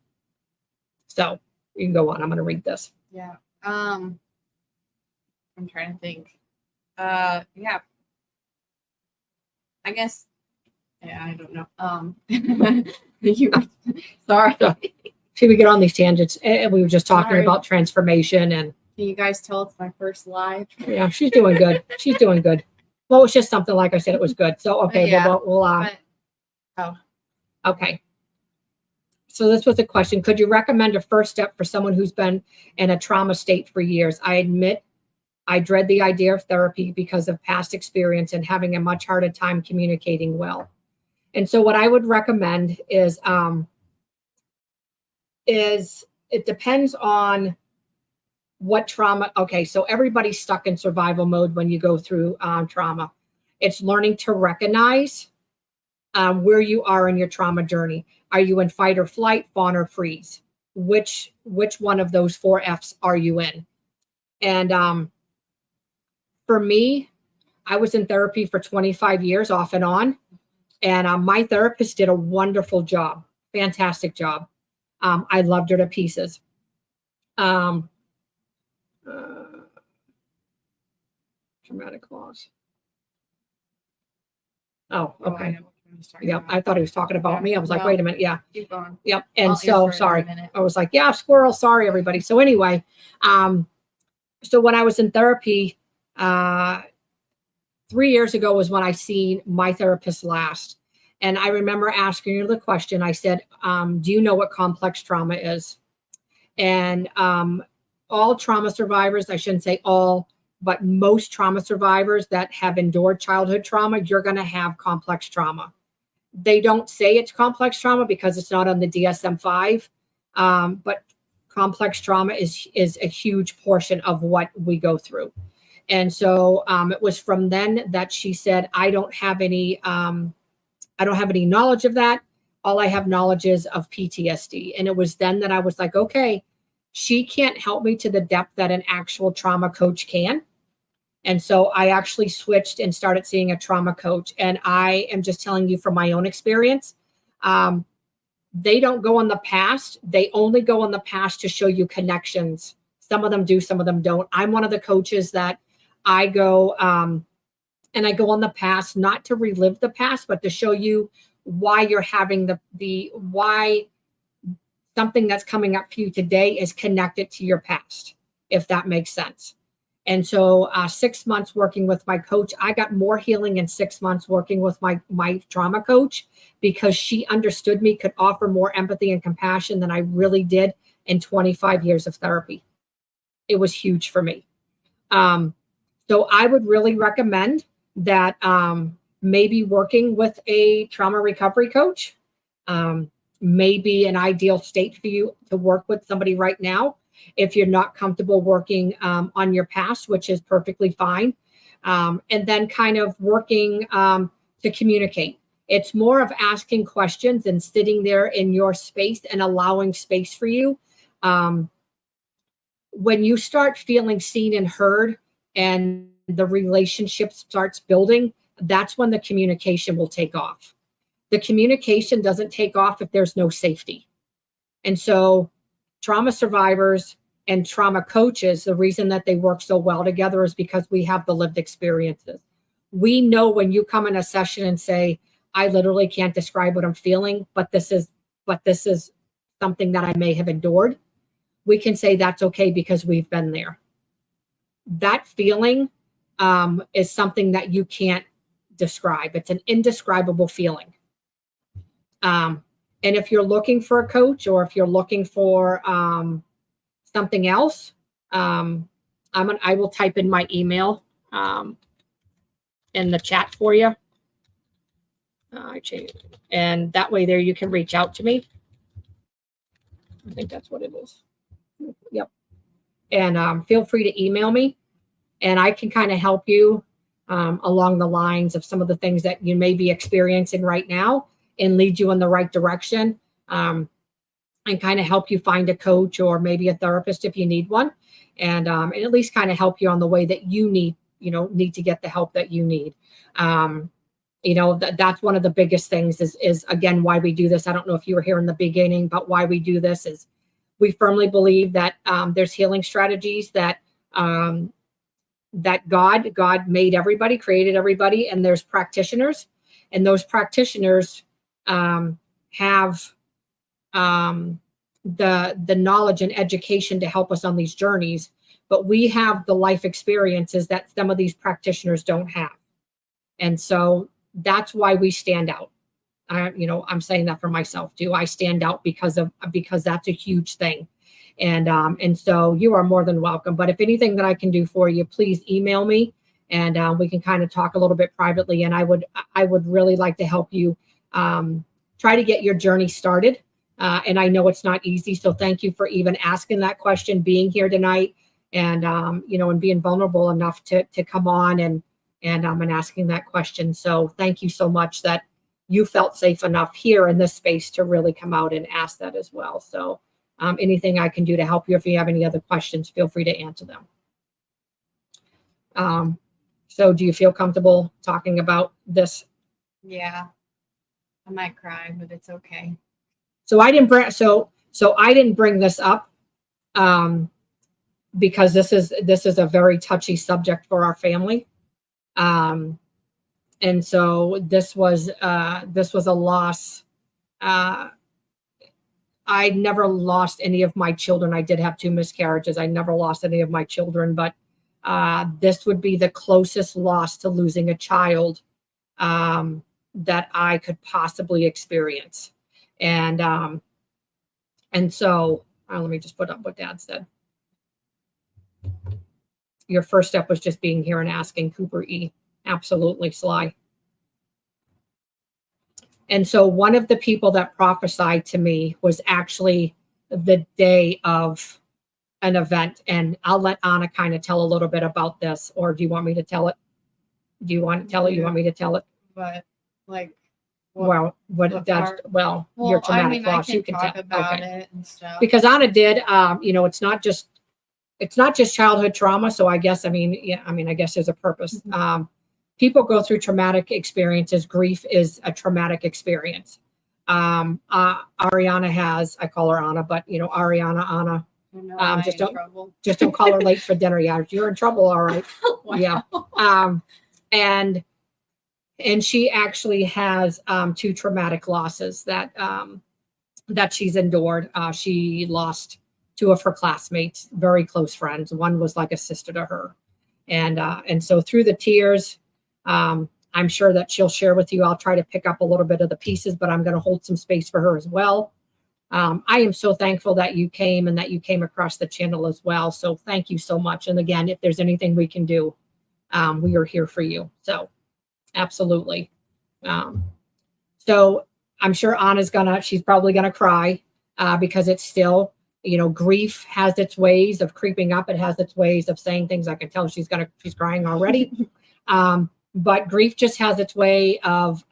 Speaker 1: So you can go on. I'm going to read this.
Speaker 2: Yeah. I'm trying to think. Yeah. I guess. Yeah, I don't know. Sorry.
Speaker 1: See, we get on these tangents, and we were just talking
Speaker 2: Sorry.
Speaker 1: about transformation, and
Speaker 2: Can you guys tell it's my first live?
Speaker 1: yeah, she's doing good. She's doing good. Well, it's just something, like I said, it was good. So, okay,
Speaker 2: Yeah,
Speaker 1: we'll
Speaker 2: but-
Speaker 1: okay. So this was a question. Could you recommend a first step for someone who's been in a trauma state for years? I admit I dread the idea of therapy because of past experience and having a much harder time communicating well. And so what I would recommend is it depends on what trauma. Okay, so everybody's stuck in survival mode when you go through trauma. It's learning to recognize where you are in your trauma journey. Are you in fight or flight, fawn or freeze? Which one of those 4 F's are you in? And for me, I was in therapy for 25 years off and on. And my therapist did a wonderful job, fantastic job. I loved her to pieces. Traumatic loss. Oh, okay. Yep. I thought he was talking about me. I was like,
Speaker 2: No.
Speaker 1: wait a minute. Yeah.
Speaker 2: Keep going.
Speaker 1: Yep. And
Speaker 2: I'll
Speaker 1: so,
Speaker 2: answer it in a
Speaker 1: sorry.
Speaker 2: minute.
Speaker 1: I was like, yeah, squirrel. Sorry, everybody. So anyway, so when I was in therapy, 3 years ago was when I seen my therapist last. And I remember asking her the question. I said, do you know what complex trauma is? And all trauma survivors, I shouldn't say all, but most trauma survivors that have endured childhood trauma, you're going to have complex trauma. They don't say it's complex trauma because it's not on the DSM-5, but complex trauma is a huge portion of what we go through. And so it was from then that she said, I don't have any knowledge of that. All I have knowledge is of PTSD. And it was then that I was like, okay, she can't help me to the depth that an actual trauma coach can. And so I actually switched and started seeing a trauma coach. And I am just telling you from my own experience, they don't go on the past. They only go on the past to show you connections. Some of them do, some of them don't. I'm one of the coaches that I go and I go on the past, not to relive the past, but to show you why you're having why something that's coming up for you today is connected to your past, if that makes sense. And so 6 months working with my coach, I got more healing in 6 months working with my trauma coach, because she understood me, could offer more empathy and compassion than I really did in 25 years of therapy. It was huge for me. So I would really recommend that maybe working with a trauma recovery coach may be an ideal state for you to work with somebody right now. If you're not comfortable working on your past, which is perfectly fine. And then kind of working to communicate. It's more of asking questions and sitting there in your space and allowing space for you. When you start feeling seen and heard and the relationship starts building, that's when the communication will take off. The communication doesn't take off if there's no safety. And so trauma survivors and trauma coaches, the reason that they work so well together is because we have the lived experiences. We know when you come in a session and say, I literally can't describe what I'm feeling, but this is something that I may have endured. We can say that's okay because we've been there. That feeling is something that you can't describe. It's an indescribable feeling. And if you're looking for a coach, or if you're looking for something else, I will type in my email in the chat for you. And that way there you can reach out to me. I think that's what it is. Yep. And feel free to email me, and I can kind of help you along the lines of some of the things that you may be experiencing right now, and lead you in the right direction, and kind of help you find a coach or maybe a therapist if you need one, and at least kind of help you on the way that you need to get the help that you need. That's one of the biggest things is again, why we do this. I don't know if you were here in the beginning, but why we do this is we firmly believe that there's healing strategies that God made everybody, created everybody, and there's practitioners, and those practitioners have the knowledge and education to help us on these journeys, but we have the life experiences that some of these practitioners don't have. And so that's why we stand out. I'm saying that for myself too. I stand out because that's a huge thing. And so you are more than welcome. But if anything that I can do for you, please email me, and we can kind of talk a little bit privately. And I would really like to help you try to get your journey started. And I know it's not easy. So thank you for even asking that question, being here tonight, and and being vulnerable enough to come on and asking that question. So thank you so much that you felt safe enough here in this space to really come out and ask that as well. So anything I can do to help you, if you have any other questions, feel free to answer them. So do you feel comfortable talking about this?
Speaker 2: Yeah, I might cry, but it's okay.
Speaker 1: So I didn't bring this up because this is a very touchy subject for our family. And so this was a loss. I never lost any of my children. I did have 2 miscarriages. I never lost any of my children, but this would be the closest loss to losing a child that I could possibly experience. And so let me just put up what Dad said. Your first step was just being here and asking. Cooper E. Absolutely, Sly. And so one of the people that prophesied to me was actually the day of an event. And I'll let Anna kind of tell a little bit about this. Or do you want me to tell it? Do you want to tell it? You want me to tell it?
Speaker 2: But like,
Speaker 1: Well, what that's
Speaker 2: well,
Speaker 1: your traumatic
Speaker 2: I
Speaker 1: loss. You can
Speaker 2: talk
Speaker 1: tell
Speaker 2: about it and stuff.
Speaker 1: because Anna did. It's not just childhood trauma. So I guess I guess there's a purpose.
Speaker 2: Mm-hmm.
Speaker 1: People go through traumatic experiences. Grief is a traumatic experience. Ariana has, I call her Anna, but Ariana, Anna. Just don't call her late for dinner. Yeah, you're in trouble. All right. Wow. Yeah. And she actually has 2 traumatic losses that she's endured. She lost 2 of her classmates, very close friends. One was like a sister to her, and so through the tears, I'm sure that she'll share with you. I'll try to pick up a little bit of the pieces, but I'm going to hold some space for her as well. I am so thankful that you came and that you came across the channel as well. So thank you so much. And again, if there's anything we can do, we are here for you. So absolutely. So I'm sure Anna's she's probably gonna cry because it's still, grief has its ways of creeping up. It has its ways of saying things. I can tell she's crying already. But grief just has its way of,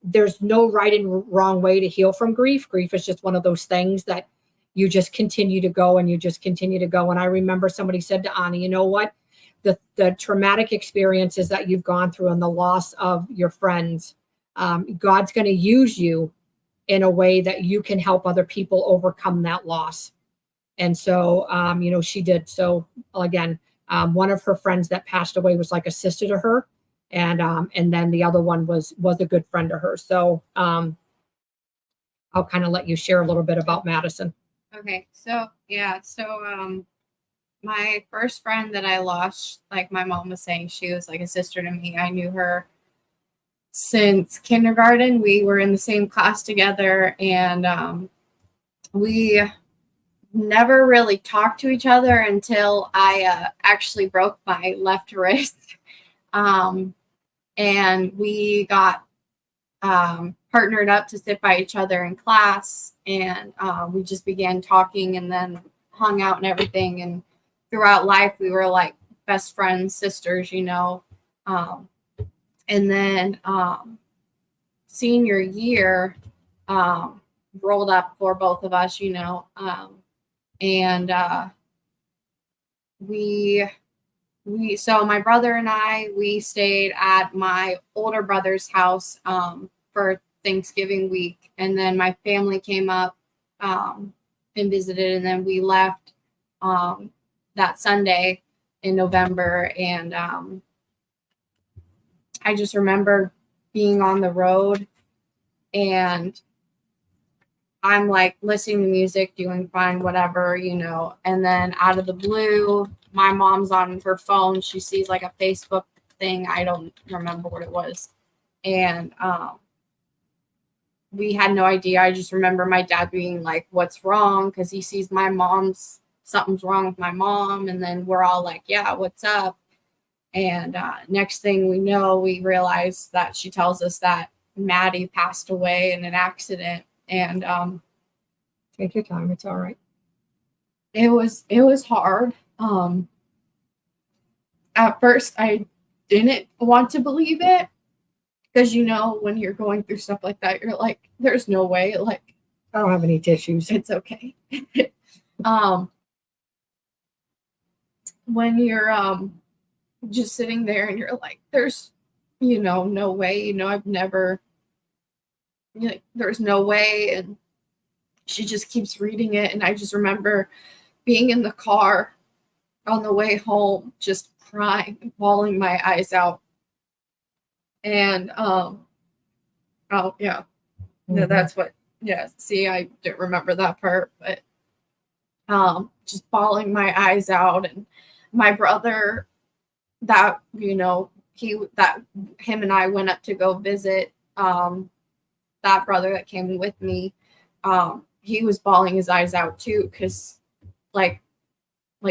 Speaker 1: there's no right and wrong way to heal from grief. Grief is just one of those things that you just continue to go and you just continue to go. And I remember somebody said to Anna, you know what? The traumatic experiences that you've gone through and the loss of your friends, God's going to use you in a way that you can help other people overcome that loss. And so, she did. So again, one of her friends that passed away was like a sister to her. And then the other one was a good friend to her. So I'll kind of let you share a little bit about Madison.
Speaker 2: Okay. So, yeah. So, my first friend that I lost, like my mom was saying, she was like a sister to me. I knew her since kindergarten. We were in the same class together, and we never really talked to each other until I actually broke my left wrist. And we got partnered up to sit by each other in class, and we just began talking and then hung out and everything. And throughout life, we were like best friends, sisters, and then senior year rolled up for both of us, and so my brother and we stayed at my older brother's house for Thanksgiving week, and then my family came up and visited, and then we left that Sunday in November. And I just remember being on the road, and I'm like listening to music, doing fine, whatever, and then out of the blue, my mom's on her phone. She sees like a Facebook thing. I don't remember what it was. And we had no idea. I just remember my dad being like, what's wrong? Because he sees something's wrong with my mom. And then we're all like, yeah, what's up? And next thing we know, we realize that she tells us that Maddie passed away in an accident. And
Speaker 1: take your time. It's all right.
Speaker 2: It was hard. At first, I didn't want to believe it because, when you're going through stuff like that, you're like, there's no way. Like,
Speaker 1: I don't have any tissues.
Speaker 2: It's okay. When you're just sitting there and you're like, there's, no way, I've never, there's no way. And she just keeps reading it. And I just remember being in the car on the way home, just crying and bawling my eyes out. And, oh yeah, that's what, yeah. See, I didn't remember that part, but, just bawling my eyes out. And my brother, that, you know, him and I went up to go visit, that brother that came with me, he was bawling his eyes out too, because like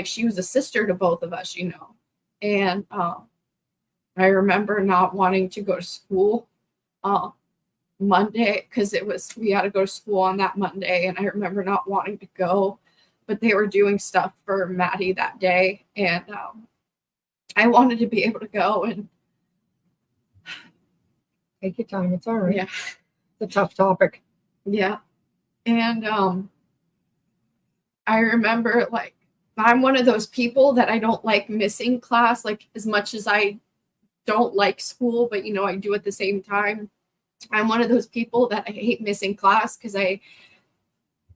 Speaker 2: she was a sister to both of us, you know. And I remember not wanting to go to school Monday, because we had to go to school on that Monday, and I remember not wanting to go, but they were doing stuff for Maddie that day, and I wanted to be able to go. And
Speaker 1: Take your time. It's all right.
Speaker 2: yeah,
Speaker 1: It's a tough topic.
Speaker 2: yeah. And I remember, like, I'm one of those people that I don't like missing class, like, as much as I don't like school, but, you know, I do at the same time. I'm one of those people that I hate missing class, because I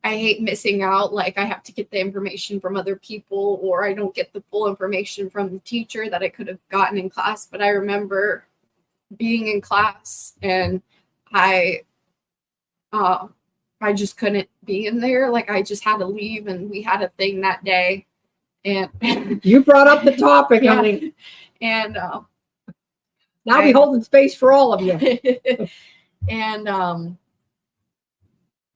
Speaker 2: hate missing out. Like, I have to get the information from other people, or I don't get the full information from the teacher that I could have gotten in class. But I remember being in class, and I just couldn't be in there. Like, I just had to leave, and we had a thing that day. And
Speaker 1: You brought up the topic,
Speaker 2: yeah.
Speaker 1: honey.
Speaker 2: And
Speaker 1: Now we holding space for all of you.
Speaker 2: and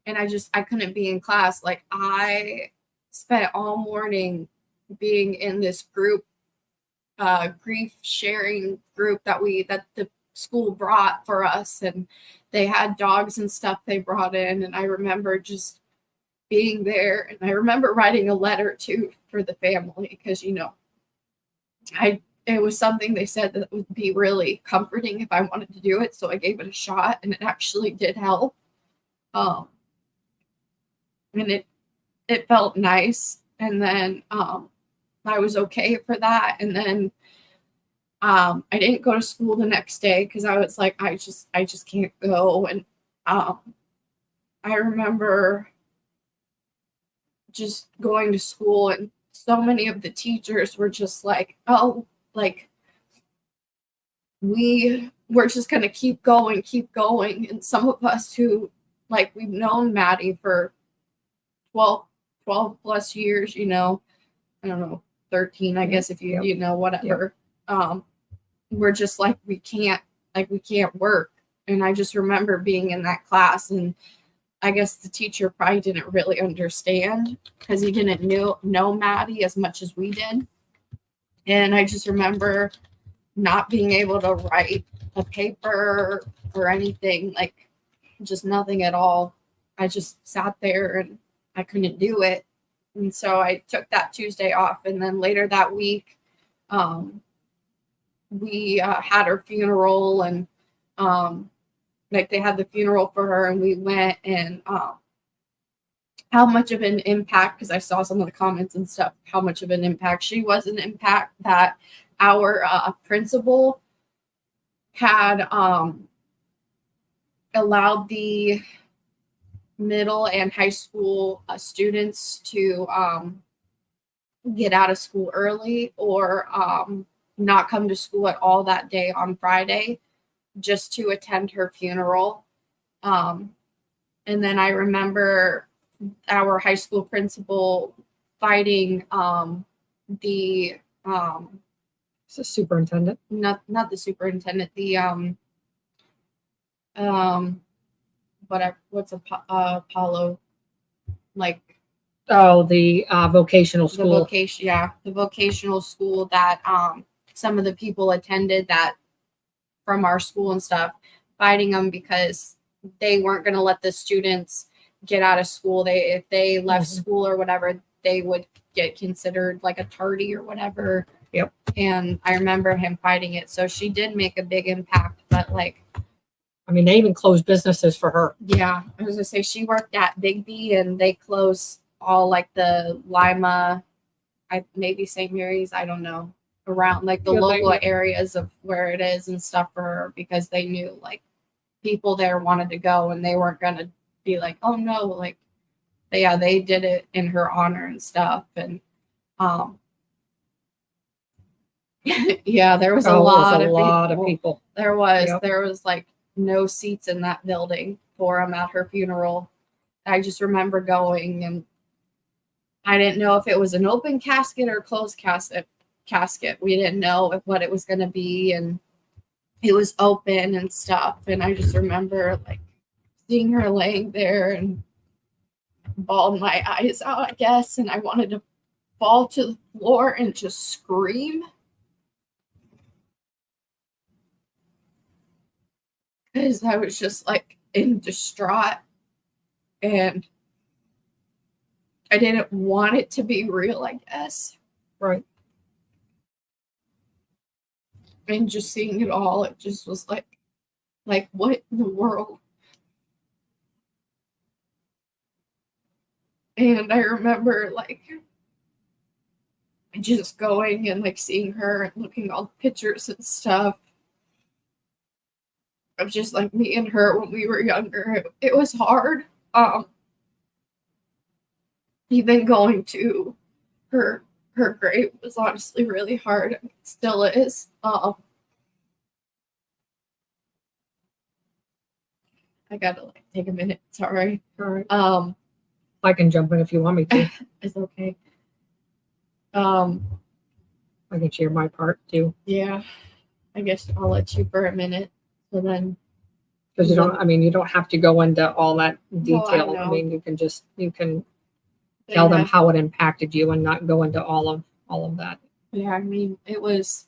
Speaker 2: I couldn't be in class. Like, I spent all morning being in this group, grief sharing group that the school brought for us, and they had dogs and stuff they brought in. And I remember just being there, and I remember writing a letter too for the family, because, you know, it was something they said that would be really comforting if I wanted to do it. So I gave it a shot, and it actually did help. And it felt nice. And then I was okay for that. And then I didn't go to school the next day, because I was like, I just can't go. And I remember just going to school, and so many of the teachers were just like, oh, like, we're just going to keep going. And some of us who, like, we've known Maddie for 12 plus years, you know, I don't know, 13, I guess, if you know, whatever. We're just like, we can't work. And I just remember being in that class, and I guess the teacher probably didn't really understand, because he didn't know Maddie as much as we did. And I just remember not being able to write a paper or anything, like, just nothing at all. I just sat there, and I couldn't do it. And so I took that Tuesday off. And then later that week, we had her funeral, and like, they had the funeral for her, and we went. And how much of an impact, because I saw some of the comments and stuff, how much of an impact she was, an impact that our principal had allowed the middle and high school students to get out of school early, or not come to school at all that day on Friday, just to attend her funeral. And then I remember our high school principal fighting the
Speaker 1: It's the superintendent.
Speaker 2: not the superintendent, the whatever, what's Apollo, like,
Speaker 1: Oh, the vocational school.
Speaker 2: the vocational school that some of the people attended, that from our school and stuff, fighting them because they weren't going to let the students get out of school. If they left school or whatever, they would get considered like a tardy or whatever.
Speaker 1: Yep.
Speaker 2: And I remember him fighting it. So she did make a big impact, but, like,
Speaker 1: I mean, they even closed businesses for her.
Speaker 2: yeah, I was gonna say, she worked at Bigby, and they closed all, like, the Lima, maybe St. Mary's, I don't know, around, like, the local areas of where it is and stuff for her, because they knew, like, people there wanted to go, and they weren't gonna be like, oh no, like, they did it in her honor and stuff. And yeah, there was a lot of people. There was like no seats in that building for him at her funeral. I just remember going, and I didn't know if it was an open casket or closed casket, casket. We didn't know what it was going to be, and it was open and stuff. And I just remember like seeing her laying there and bawling my eyes out, I guess. And I wanted to fall to the floor and just scream. Because I was just like in distraught. And I didn't want it to be real, I guess.
Speaker 1: Right.
Speaker 2: And just seeing it all, it just was like what in the world? And I remember like just going and like seeing her and looking at all the pictures and stuff of just like me and her when we were younger. It was hard. Even going to her grave was honestly really hard. It still is. I gotta like take a minute. Sorry.
Speaker 1: All right.
Speaker 2: I
Speaker 1: can jump in if you want me to.
Speaker 2: It's okay.
Speaker 1: I can share my part too.
Speaker 2: Yeah. I guess I'll let you for a minute. So then,
Speaker 1: because you don't have to go into all that detail.
Speaker 2: Well,
Speaker 1: I mean, you can tell them how it impacted you and not go into all of that.
Speaker 2: Yeah, I mean, it was.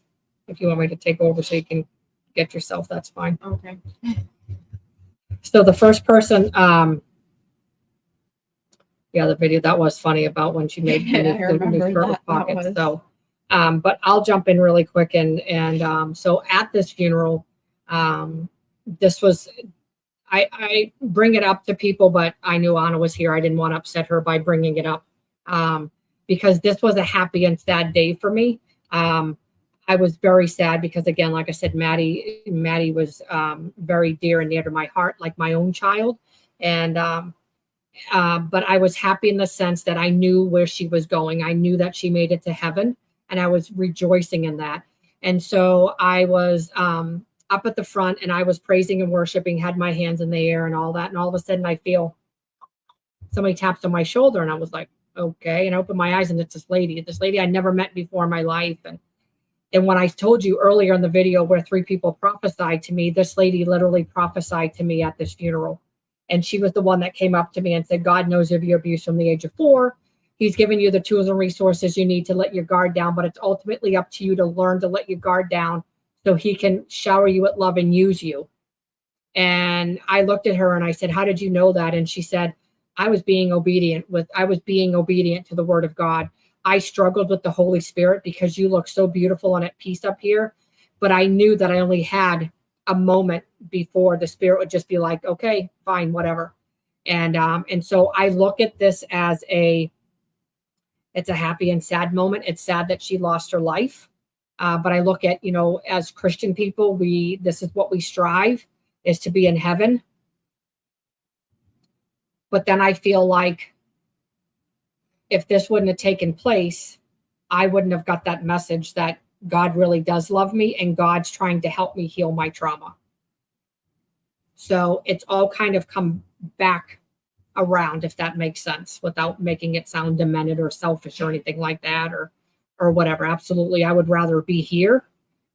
Speaker 1: If you want me to take over so you can get yourself, that's fine.
Speaker 2: Okay.
Speaker 1: So the first person, the video that was funny about when she made the new skirt pockets. So, but I'll jump in really quick and so at this funeral, this was. I bring it up to people, but I knew Anna was here. I didn't want to upset her by bringing it up because this was a happy and sad day for me. I was very sad because, again, like I said, Maddie was very dear and near to my heart, like my own child. And but I was happy in the sense that I knew where she was going. I knew that she made it to heaven, and I was rejoicing in that. And so I was up at the front and I was praising and worshiping, had my hands in the air and all that. And all of a sudden I feel somebody taps on my shoulder and I was like, okay. And I opened my eyes and it's this lady I never met before in my life. And when I told you earlier in the video where 3 people prophesied to me, this lady literally prophesied to me at this funeral. And she was the one that came up to me and said, God knows of your abuse from the age of 4. He's given you the tools and resources you need to let your guard down, but it's ultimately up to you to learn to let your guard down so he can shower you with love and use you. And I looked at her and I said, how did you know that? And she said, I was being obedient to the word of God. I struggled with the Holy Spirit because you look so beautiful and at peace up here. But I knew that I only had a moment before the Spirit would just be like, okay, fine, whatever. And so I look at this as it's a happy and sad moment. It's sad that she lost her life. But I look at, as Christian people, this is what we strive, is to be in heaven. But then I feel like if this wouldn't have taken place, I wouldn't have got that message that God really does love me and God's trying to help me heal my trauma. So it's all kind of come back around, if that makes sense, without making it sound demented or selfish or anything like that, or whatever. Absolutely, I would rather be here.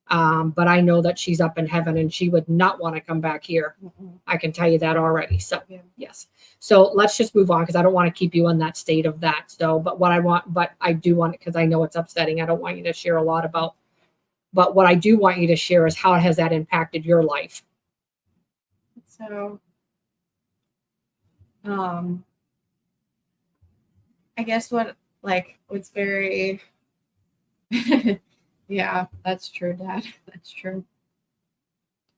Speaker 1: But I know that she's up in heaven and she would not want to come back here. Mm-hmm. I can tell you that already. So yes. So let's just move on because I don't want to keep you in that state of that. So, but I do want it because I know it's upsetting. I don't want you to share a lot about, but what I do want you to share is how has that impacted your life?
Speaker 2: So, I guess what's very, yeah, that's true, Dad. That's true.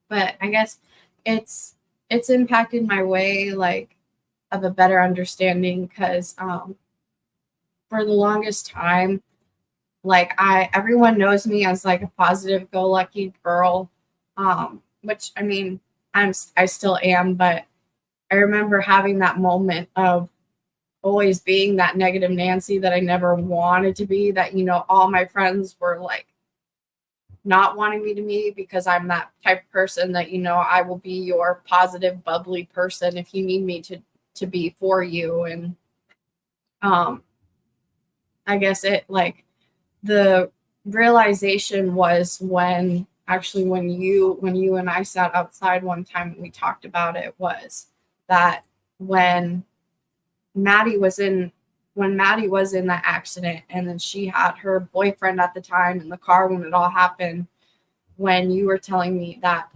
Speaker 2: But I guess it's impacted my way of a better understanding because for the longest time, everyone knows me as a positive go lucky girl, which I mean I still am, but I remember having that moment of always being that negative Nancy that I never wanted to be, that all my friends were not wanting me to be because I'm that type of person that I will be your positive bubbly person if you need me to be for you. And I guess it the realization was when you and I sat outside one time and we talked about it, was that when Maddie was in that accident, and then she had her boyfriend at the time in the car when it all happened, when you were telling me that,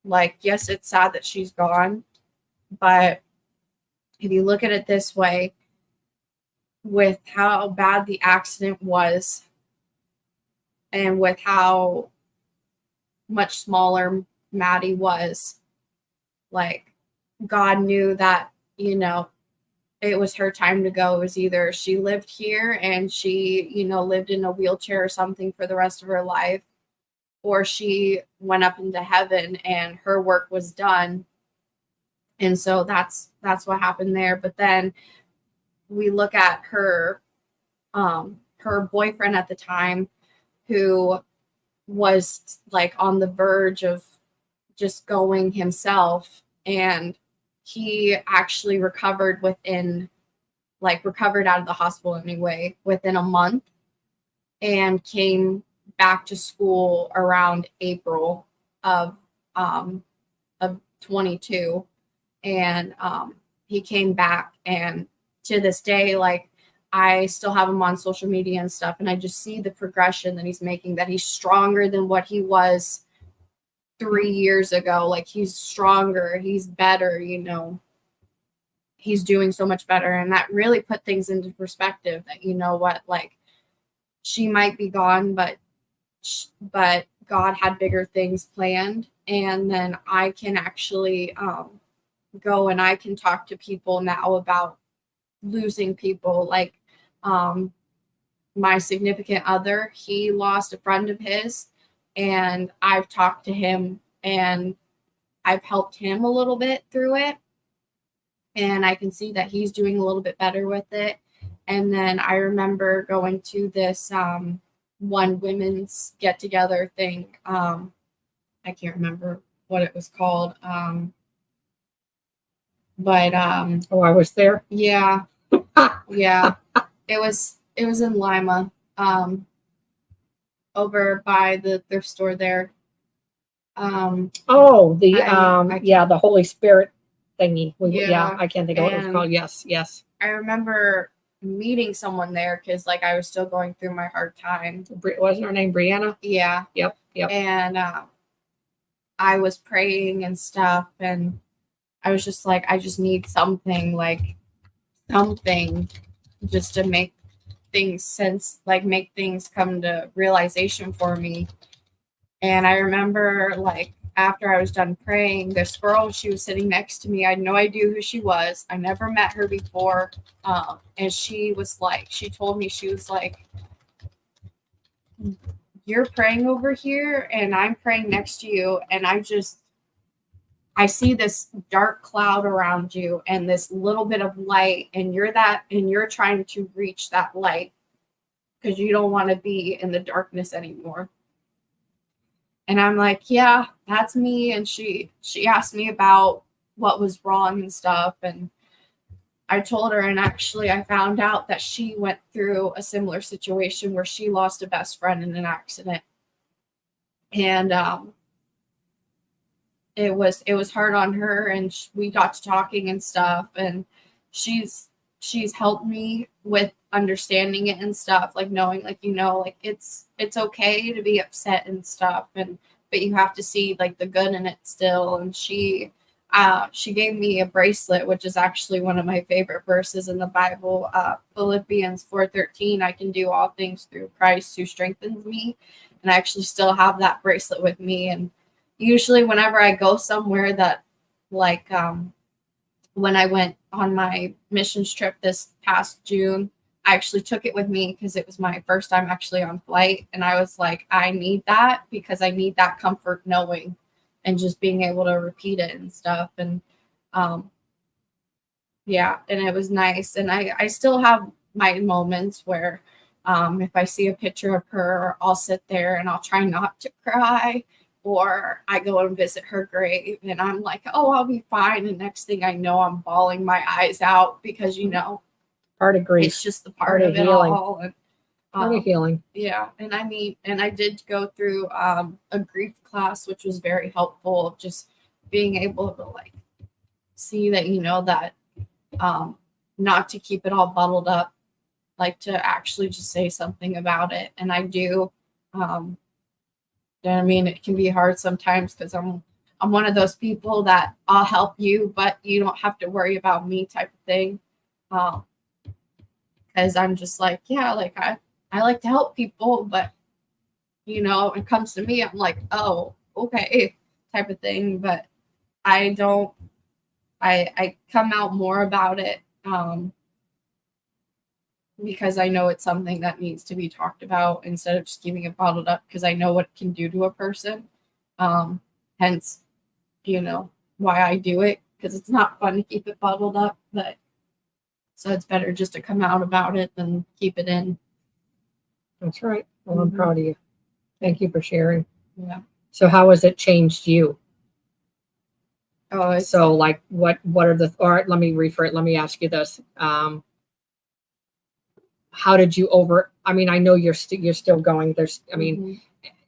Speaker 2: like, yes, it's sad that she's gone, but if you look at it this way, with how bad the accident was and with how much smaller Maddie was, like, God knew that, it was her time to go. It was either she lived here and she, lived in a wheelchair or something for the rest of her life, or she went up into heaven and her work was done. And so that's what happened there. But then we look at her boyfriend at the time, who was like on the verge of just going himself, and he actually recovered out of the hospital anyway within a month, and came back to school around April of 22. And he came back, and to this day, like, I still have him on social media and stuff, and I just see the progression that he's making, that he's stronger than what he was 3 years ago. Like, he's stronger, he's better, he's doing so much better. And that really put things into perspective, that, what, like, she might be gone, but God had bigger things planned. And then I can actually go and I can talk to people now about losing people. Like, my significant other, he lost a friend of his, and I've talked to him and I've helped him a little bit through it, and I can see that he's doing a little bit better with it. And then I remember going to this one women's get together thing. I can't remember what it was called. But
Speaker 1: I was there.
Speaker 2: yeah. Yeah. It was in Lima, over by the thrift store there.
Speaker 1: The
Speaker 2: I
Speaker 1: Holy Spirit thingy.
Speaker 2: Yeah.
Speaker 1: I can't think of what it was called. Yes.
Speaker 2: I remember meeting someone there because, like, I was still going through my hard time.
Speaker 1: Wasn't her name Brianna?
Speaker 2: Yeah.
Speaker 1: Yep.
Speaker 2: And I was praying and stuff, and I was just like, I just need something just to make things make things come to realization for me. And I remember, like, after I was done praying, this girl, she was sitting next to me. I had no idea who she was. I never met her before. And she told me, she was like, you're praying over here and I'm praying next to you. And I see this dark cloud around you and this little bit of light, and you're trying to reach that light because you don't want to be in the darkness anymore. And I'm like, yeah, that's me. And she asked me about what was wrong and stuff. And I told her, and actually I found out that she went through a similar situation where she lost a best friend in an accident. And it was hard on her, and we got to talking and stuff, and she's helped me with understanding it and stuff, like knowing, like, like, it's okay to be upset and stuff, but you have to see, like, the good in it still. And she gave me a bracelet, which is actually one of my favorite verses in the Bible, Philippians 4:13. I can do all things through Christ who strengthens me. And I actually still have that bracelet with me. And usually whenever I go somewhere that, like, when I went on my missions trip this past June, I actually took it with me because it was my first time actually on flight. And I was like, I need that because I need that comfort knowing and just being able to repeat it and stuff. And yeah, and it was nice. And I still have my moments where if I see a picture of her, I'll sit there and I'll try not to cry. Or I go and visit her grave and I'm like, oh, I'll be fine. And next thing I know, I'm bawling my eyes out because,
Speaker 1: Part of grief.
Speaker 2: it's just the part of it
Speaker 1: healing.
Speaker 2: all.
Speaker 1: Part of healing.
Speaker 2: Yeah, and I mean, and I did go through a grief class, which was very helpful. Just being able to like see that, you know, that not to keep it all bottled up, like to actually just say something about it. And I do. I mean, it can be hard sometimes because I'm one of those people that I'll help you, but you don't have to worry about me type of thing. Because I'm just like, yeah, like I like to help people, but you know, when it comes to me, I'm like, oh, okay, type of thing. But I don't. I come out more about it because I know it's something that needs to be talked about instead of just keeping it bottled up, because I know what it can do to a person. Hence, you know, why I do it, because it's not fun to keep it bottled up. But so it's better just to come out about it than keep it in.
Speaker 1: That's right. Well, I'm proud of you. Thank you for sharing.
Speaker 2: Yeah.
Speaker 1: So how has it changed you?
Speaker 2: Oh,
Speaker 1: so like what are the, or let me rephrase, let me ask you this. How did you I mean, I know you're still going. There's, I mean,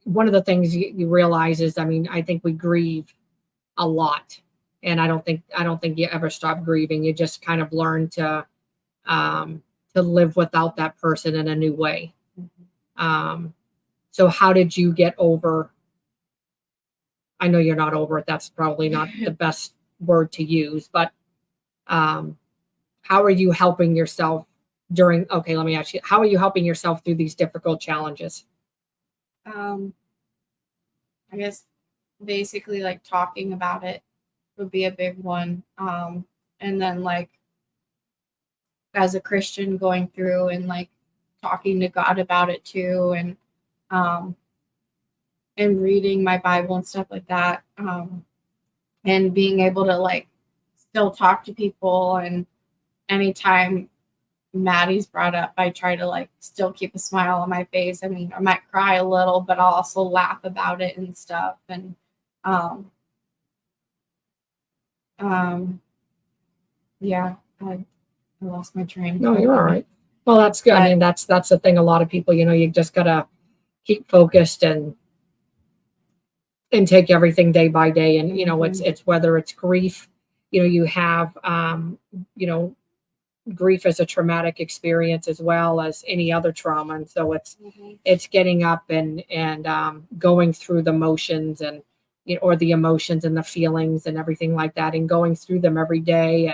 Speaker 1: one of the things you realize is, I mean, I think we grieve a lot, and I don't think you ever stop grieving. You just kind of learn to live without that person in a new way. So how did you get over? I know you're not over it. That's probably not the best word to use, but how are you helping yourself okay, let me ask you, how are you helping yourself through these difficult challenges?
Speaker 2: I guess basically like talking about it would be a big one. And then like as a Christian, going through and like talking to God about it too, and reading my Bible and stuff like that. And being able to like still talk to people, and anytime Maddie's brought up, I try to like still keep a smile on my face. I mean, I might cry a little, but I'll also laugh about it and stuff. And yeah, I lost my train.
Speaker 1: No, you're all right. Well, that's good. I mean, that's the thing. A lot of people, you know, you just gotta keep focused and take everything day by day. And you know, it's whether it's grief, you know, you have you know, grief is a traumatic experience as well as any other trauma, and so it's getting up and going through the motions, and you know, or the emotions and the feelings and everything like that, and going through them every day,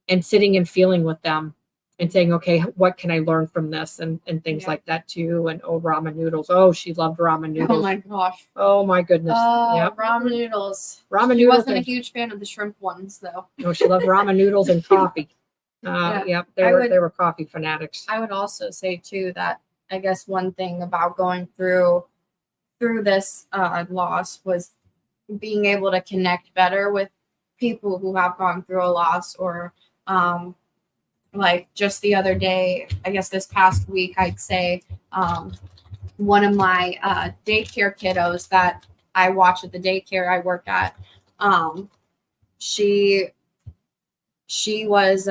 Speaker 1: and sitting and feeling with them and saying, okay, what can I learn from this, and things like that too. And ramen noodles, she loved ramen noodles.
Speaker 2: Oh my gosh,
Speaker 1: oh my goodness.
Speaker 2: Ramen noodles.
Speaker 1: She
Speaker 2: wasn't a huge fan of the shrimp ones though.
Speaker 1: No, she loved ramen noodles and coffee. They were coffee fanatics.
Speaker 2: I would also say too that I guess one thing about going through this loss was being able to connect better with people who have gone through a loss, or like just the other day, I guess this past week, I'd say one of my daycare kiddos that I watch at the daycare I work at, she was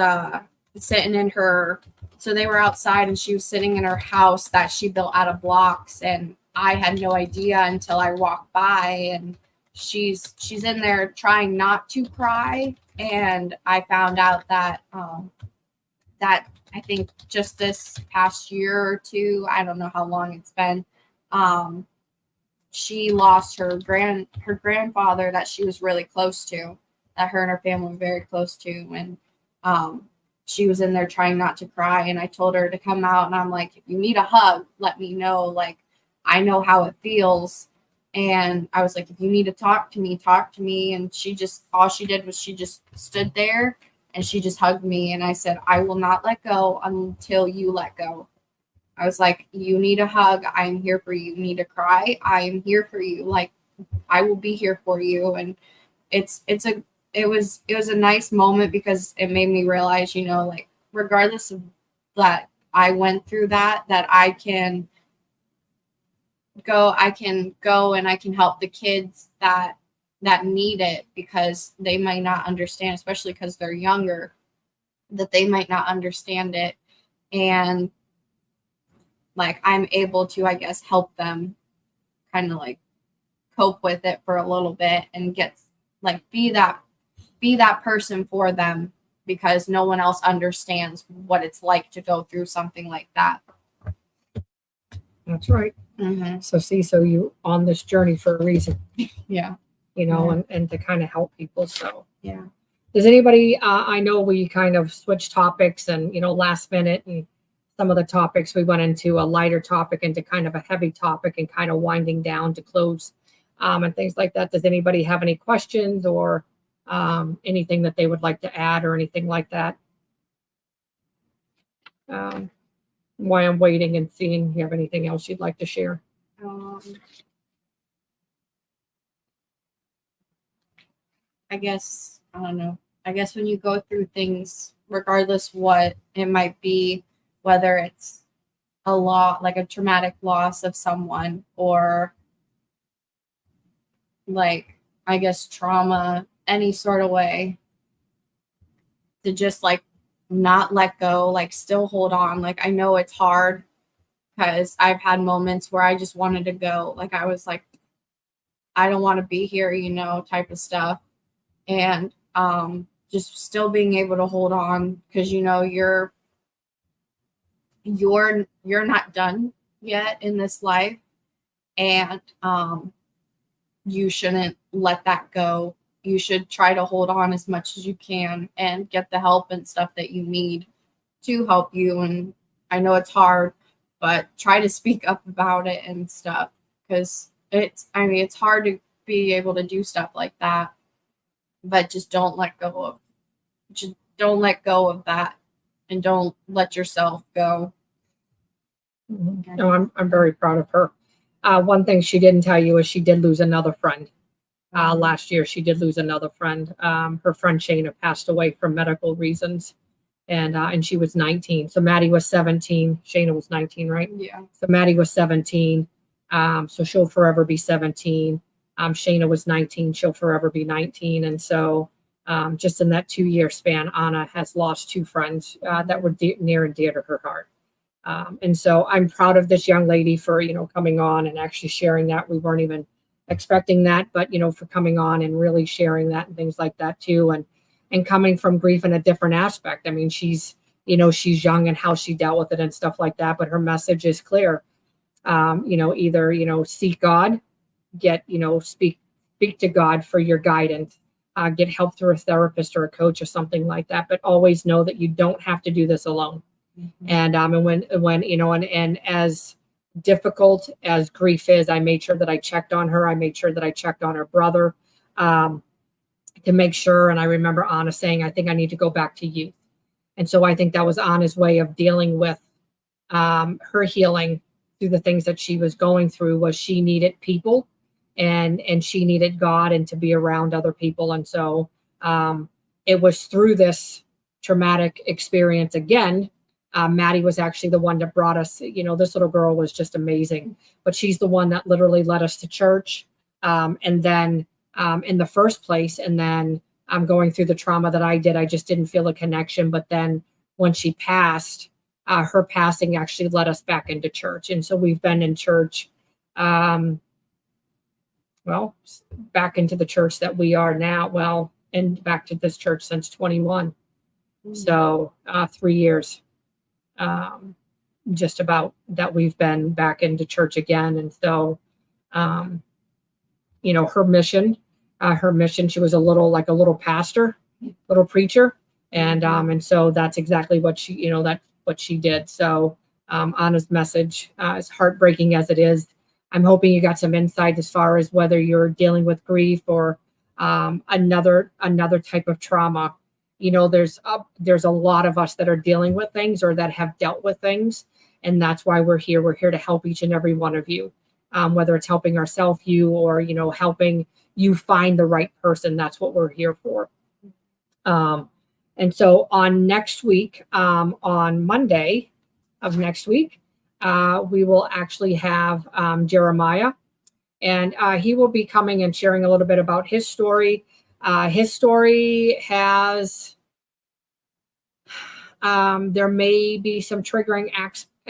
Speaker 2: sitting in her, so they were outside and she was sitting in her house that she built out of blocks, and I had no idea until I walked by, and she's in there trying not to cry, and I found out that that I think just this past year or two, I don't know how long it's been, she lost her grandfather that she was really close to, that her and her family were very close to, and she was in there trying not to cry, and I told her to come out, and I'm like, if you need a hug, let me know, like I know how it feels. And I was like, if you need to talk to me. And all she did was she just stood there and she just hugged me. And I said, I will not let go until you let go. I was like, you need a hug, I'm here for you. You need to cry, I am here for you. Like, I will be here for you. And it was a nice moment, because it made me realize, you know, like regardless of that I went through that I can go and I can help the kids that need it, because they might not understand, especially because they're younger, that they might not understand it. And like I'm able to, I guess, help them kind of like cope with it for a little bit and get like be that person for them, because no one else understands what it's like to go through something like that.
Speaker 1: That's right.
Speaker 2: Mm-hmm.
Speaker 1: So you on this journey for a reason,
Speaker 2: Yeah.
Speaker 1: you know,
Speaker 2: Yeah.
Speaker 1: and to kind of help people. So
Speaker 2: Yeah.
Speaker 1: does anybody, I know we kind of switched topics and, you know, last minute, and some of the topics we went into a lighter topic into kind of a heavy topic and kind of winding down to close, and things like that. Does anybody have any questions or anything that they would like to add or anything like that? While I'm waiting and seeing if you have anything else you'd like to share.
Speaker 2: I guess, I don't know. I guess when you go through things, regardless what it might be, whether it's a like a traumatic loss of someone, or like, I guess, trauma, any sort of way, to just like not let go, like still hold on. Like, I know it's hard because I've had moments where I just wanted to go. Like, I was like, I don't want to be here, you know, type of stuff. And just still being able to hold on, because you know you're not done yet in this life, and you shouldn't let that go. You should try to hold on as much as you can and get the help and stuff that you need to help you. And I know it's hard, but try to speak up about it and stuff, because it's hard to be able to do stuff like that, but just don't let go of that, and don't let yourself go.
Speaker 1: Mm-hmm. No, I'm very proud of her. One thing she didn't tell you is she did lose another friend. Last year, she did lose another friend. Her friend Shayna passed away for medical reasons, and she was 19. So Maddie was 17. Shayna was 19, right?
Speaker 2: Yeah.
Speaker 1: So Maddie was 17. So she'll forever be 17. Shayna was 19. She'll forever be 19. And so just in that 2-year span, Anna has lost 2 friends that were near and dear to her heart. And so I'm proud of this young lady for, you know, coming on and actually sharing that. We weren't even expecting that, but, you know, for coming on and really sharing that and things like that too. And coming from grief in a different aspect. I mean, she's young and how she dealt with it and stuff like that, but her message is clear. You know, either, you know, seek God, speak to God for your guidance, get help through a therapist or a coach or something like that, but always know that you don't have to do this alone. Mm-hmm. And when you know, and as difficult as grief is, I made sure that I checked on her. I made sure that I checked on her brother, to make sure. And I remember Anna saying, I think I need to go back to youth. And so I think that was Anna's way of dealing with her healing through the things that she was going through. Was she needed people, and she needed God and to be around other people. And so it was through this traumatic experience again. Maddie was actually the one that brought us, you know, this little girl was just amazing, but she's the one that literally led us to church. And then in the first place, and then going through the trauma that I did, I just didn't feel a connection. But then when she passed, her passing actually led us back into church. And so we've been in church, back into the church that we are now, and back to this church since 21. Mm-hmm. So 3 years. Just about that we've been back into church again. And so, you know, her mission, she was a little pastor, little preacher. And so that's exactly what she, you know, that's what she did. So, Anna's message, as heartbreaking as it is, I'm hoping you got some insight as far as whether you're dealing with grief or, another type of trauma. You know, there's a lot of us that are dealing with things or that have dealt with things. And that's why we're here. We're here to help each and every one of you, whether it's helping ourselves, you, or, you know, helping you find the right person. That's what we're here for. And so on next week, on Monday of next week, we will actually have Jeremiah, and he will be coming and sharing a little bit about his story. His story has, there may be some triggering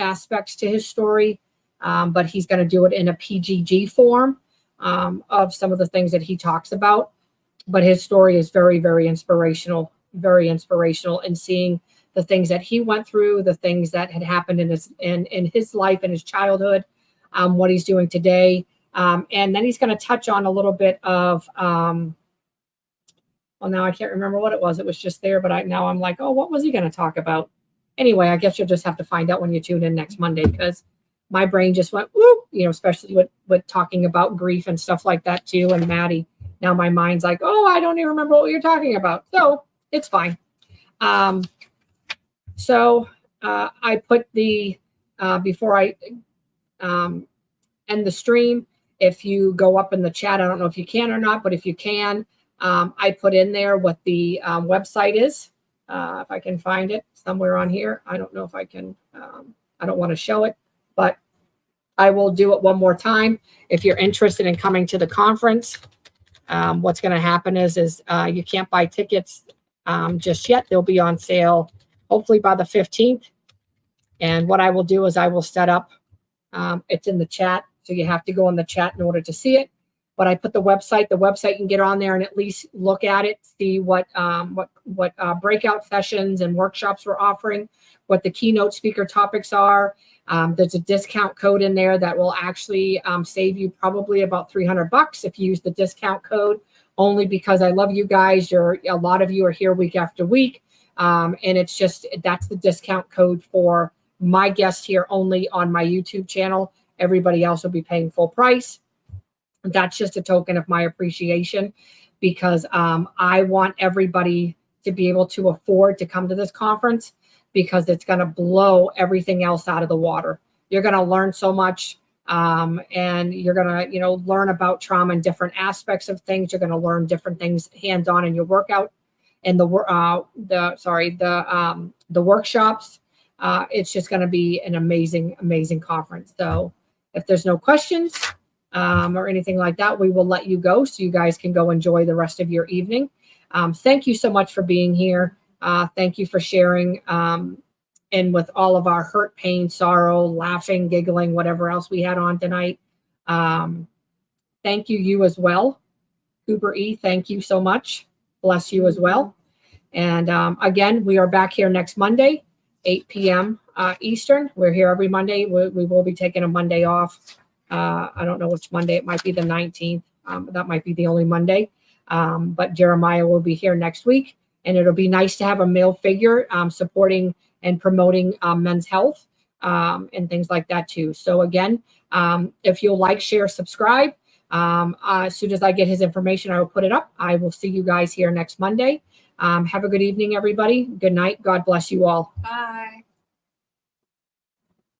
Speaker 1: aspects to his story, but he's going to do it in a PGG form of some of the things that he talks about. But his story is very, very inspirational, and seeing the things that he went through, the things that had happened in his life and his childhood, what he's doing today. And then he's going to touch on a little bit of, well, now I can't remember what it was. It was just there, but now I'm like, oh, what was he going to talk about? Anyway, I guess you'll just have to find out when you tune in next Monday, because my brain just went, whoop, especially with talking about grief and stuff like that too. And Maddie, now my mind's like, oh, I don't even remember what you're talking about. So it's fine. So I put before I end the stream, if you go up in the chat, I don't know if you can or not, but if you can, I put in there what the website is. If I can find it somewhere on here. I don't know if I can, I don't want to show it, but I will do it one more time. If you're interested in coming to the conference, what's going to happen is you can't buy tickets just yet. They'll be on sale hopefully by the 15th. And what I will do is I will set up, it's in the chat, so you have to go in the chat in order to see it. But I put the website you can get on there and at least look at it, see what breakout sessions and workshops we're offering, what the keynote speaker topics are. There's a discount code in there that will actually save you probably about $300 if you use the discount code, only because I love you guys. A lot of you are here week after week. And it's just, that's the discount code for my guest here only on my YouTube channel. Everybody else will be paying full price. That's just a token of my appreciation, because I want everybody to be able to afford to come to this conference, because it's going to blow everything else out of the water. You're going to learn so much, and you're going to, learn about trauma and different aspects of things. You're going to learn different things hands-on in your workout and the workshops. It's just going to be an amazing, amazing conference. So if there's no questions or anything like that, we will let you go so you guys can go enjoy the rest of your evening. Thank you so much for being here. Thank you for sharing, and with all of our hurt, pain, sorrow, laughing, giggling, whatever else we had on tonight. Thank you as well. Cooper E., thank you so much. Bless you as well. And again, we are back here next Monday, 8 p.m. Eastern. We're here every Monday. We will be taking a Monday off. I don't know which Monday. It might be the 19th. That might be the only Monday. But Jeremiah will be here next week. And it'll be nice to have a male figure supporting and promoting men's health and things like that too. So again, if you'll like, share, subscribe, as soon as I get his information, I will put it up. I will see you guys here next Monday. Have a good evening, everybody. Good night. God bless you all.
Speaker 2: Bye.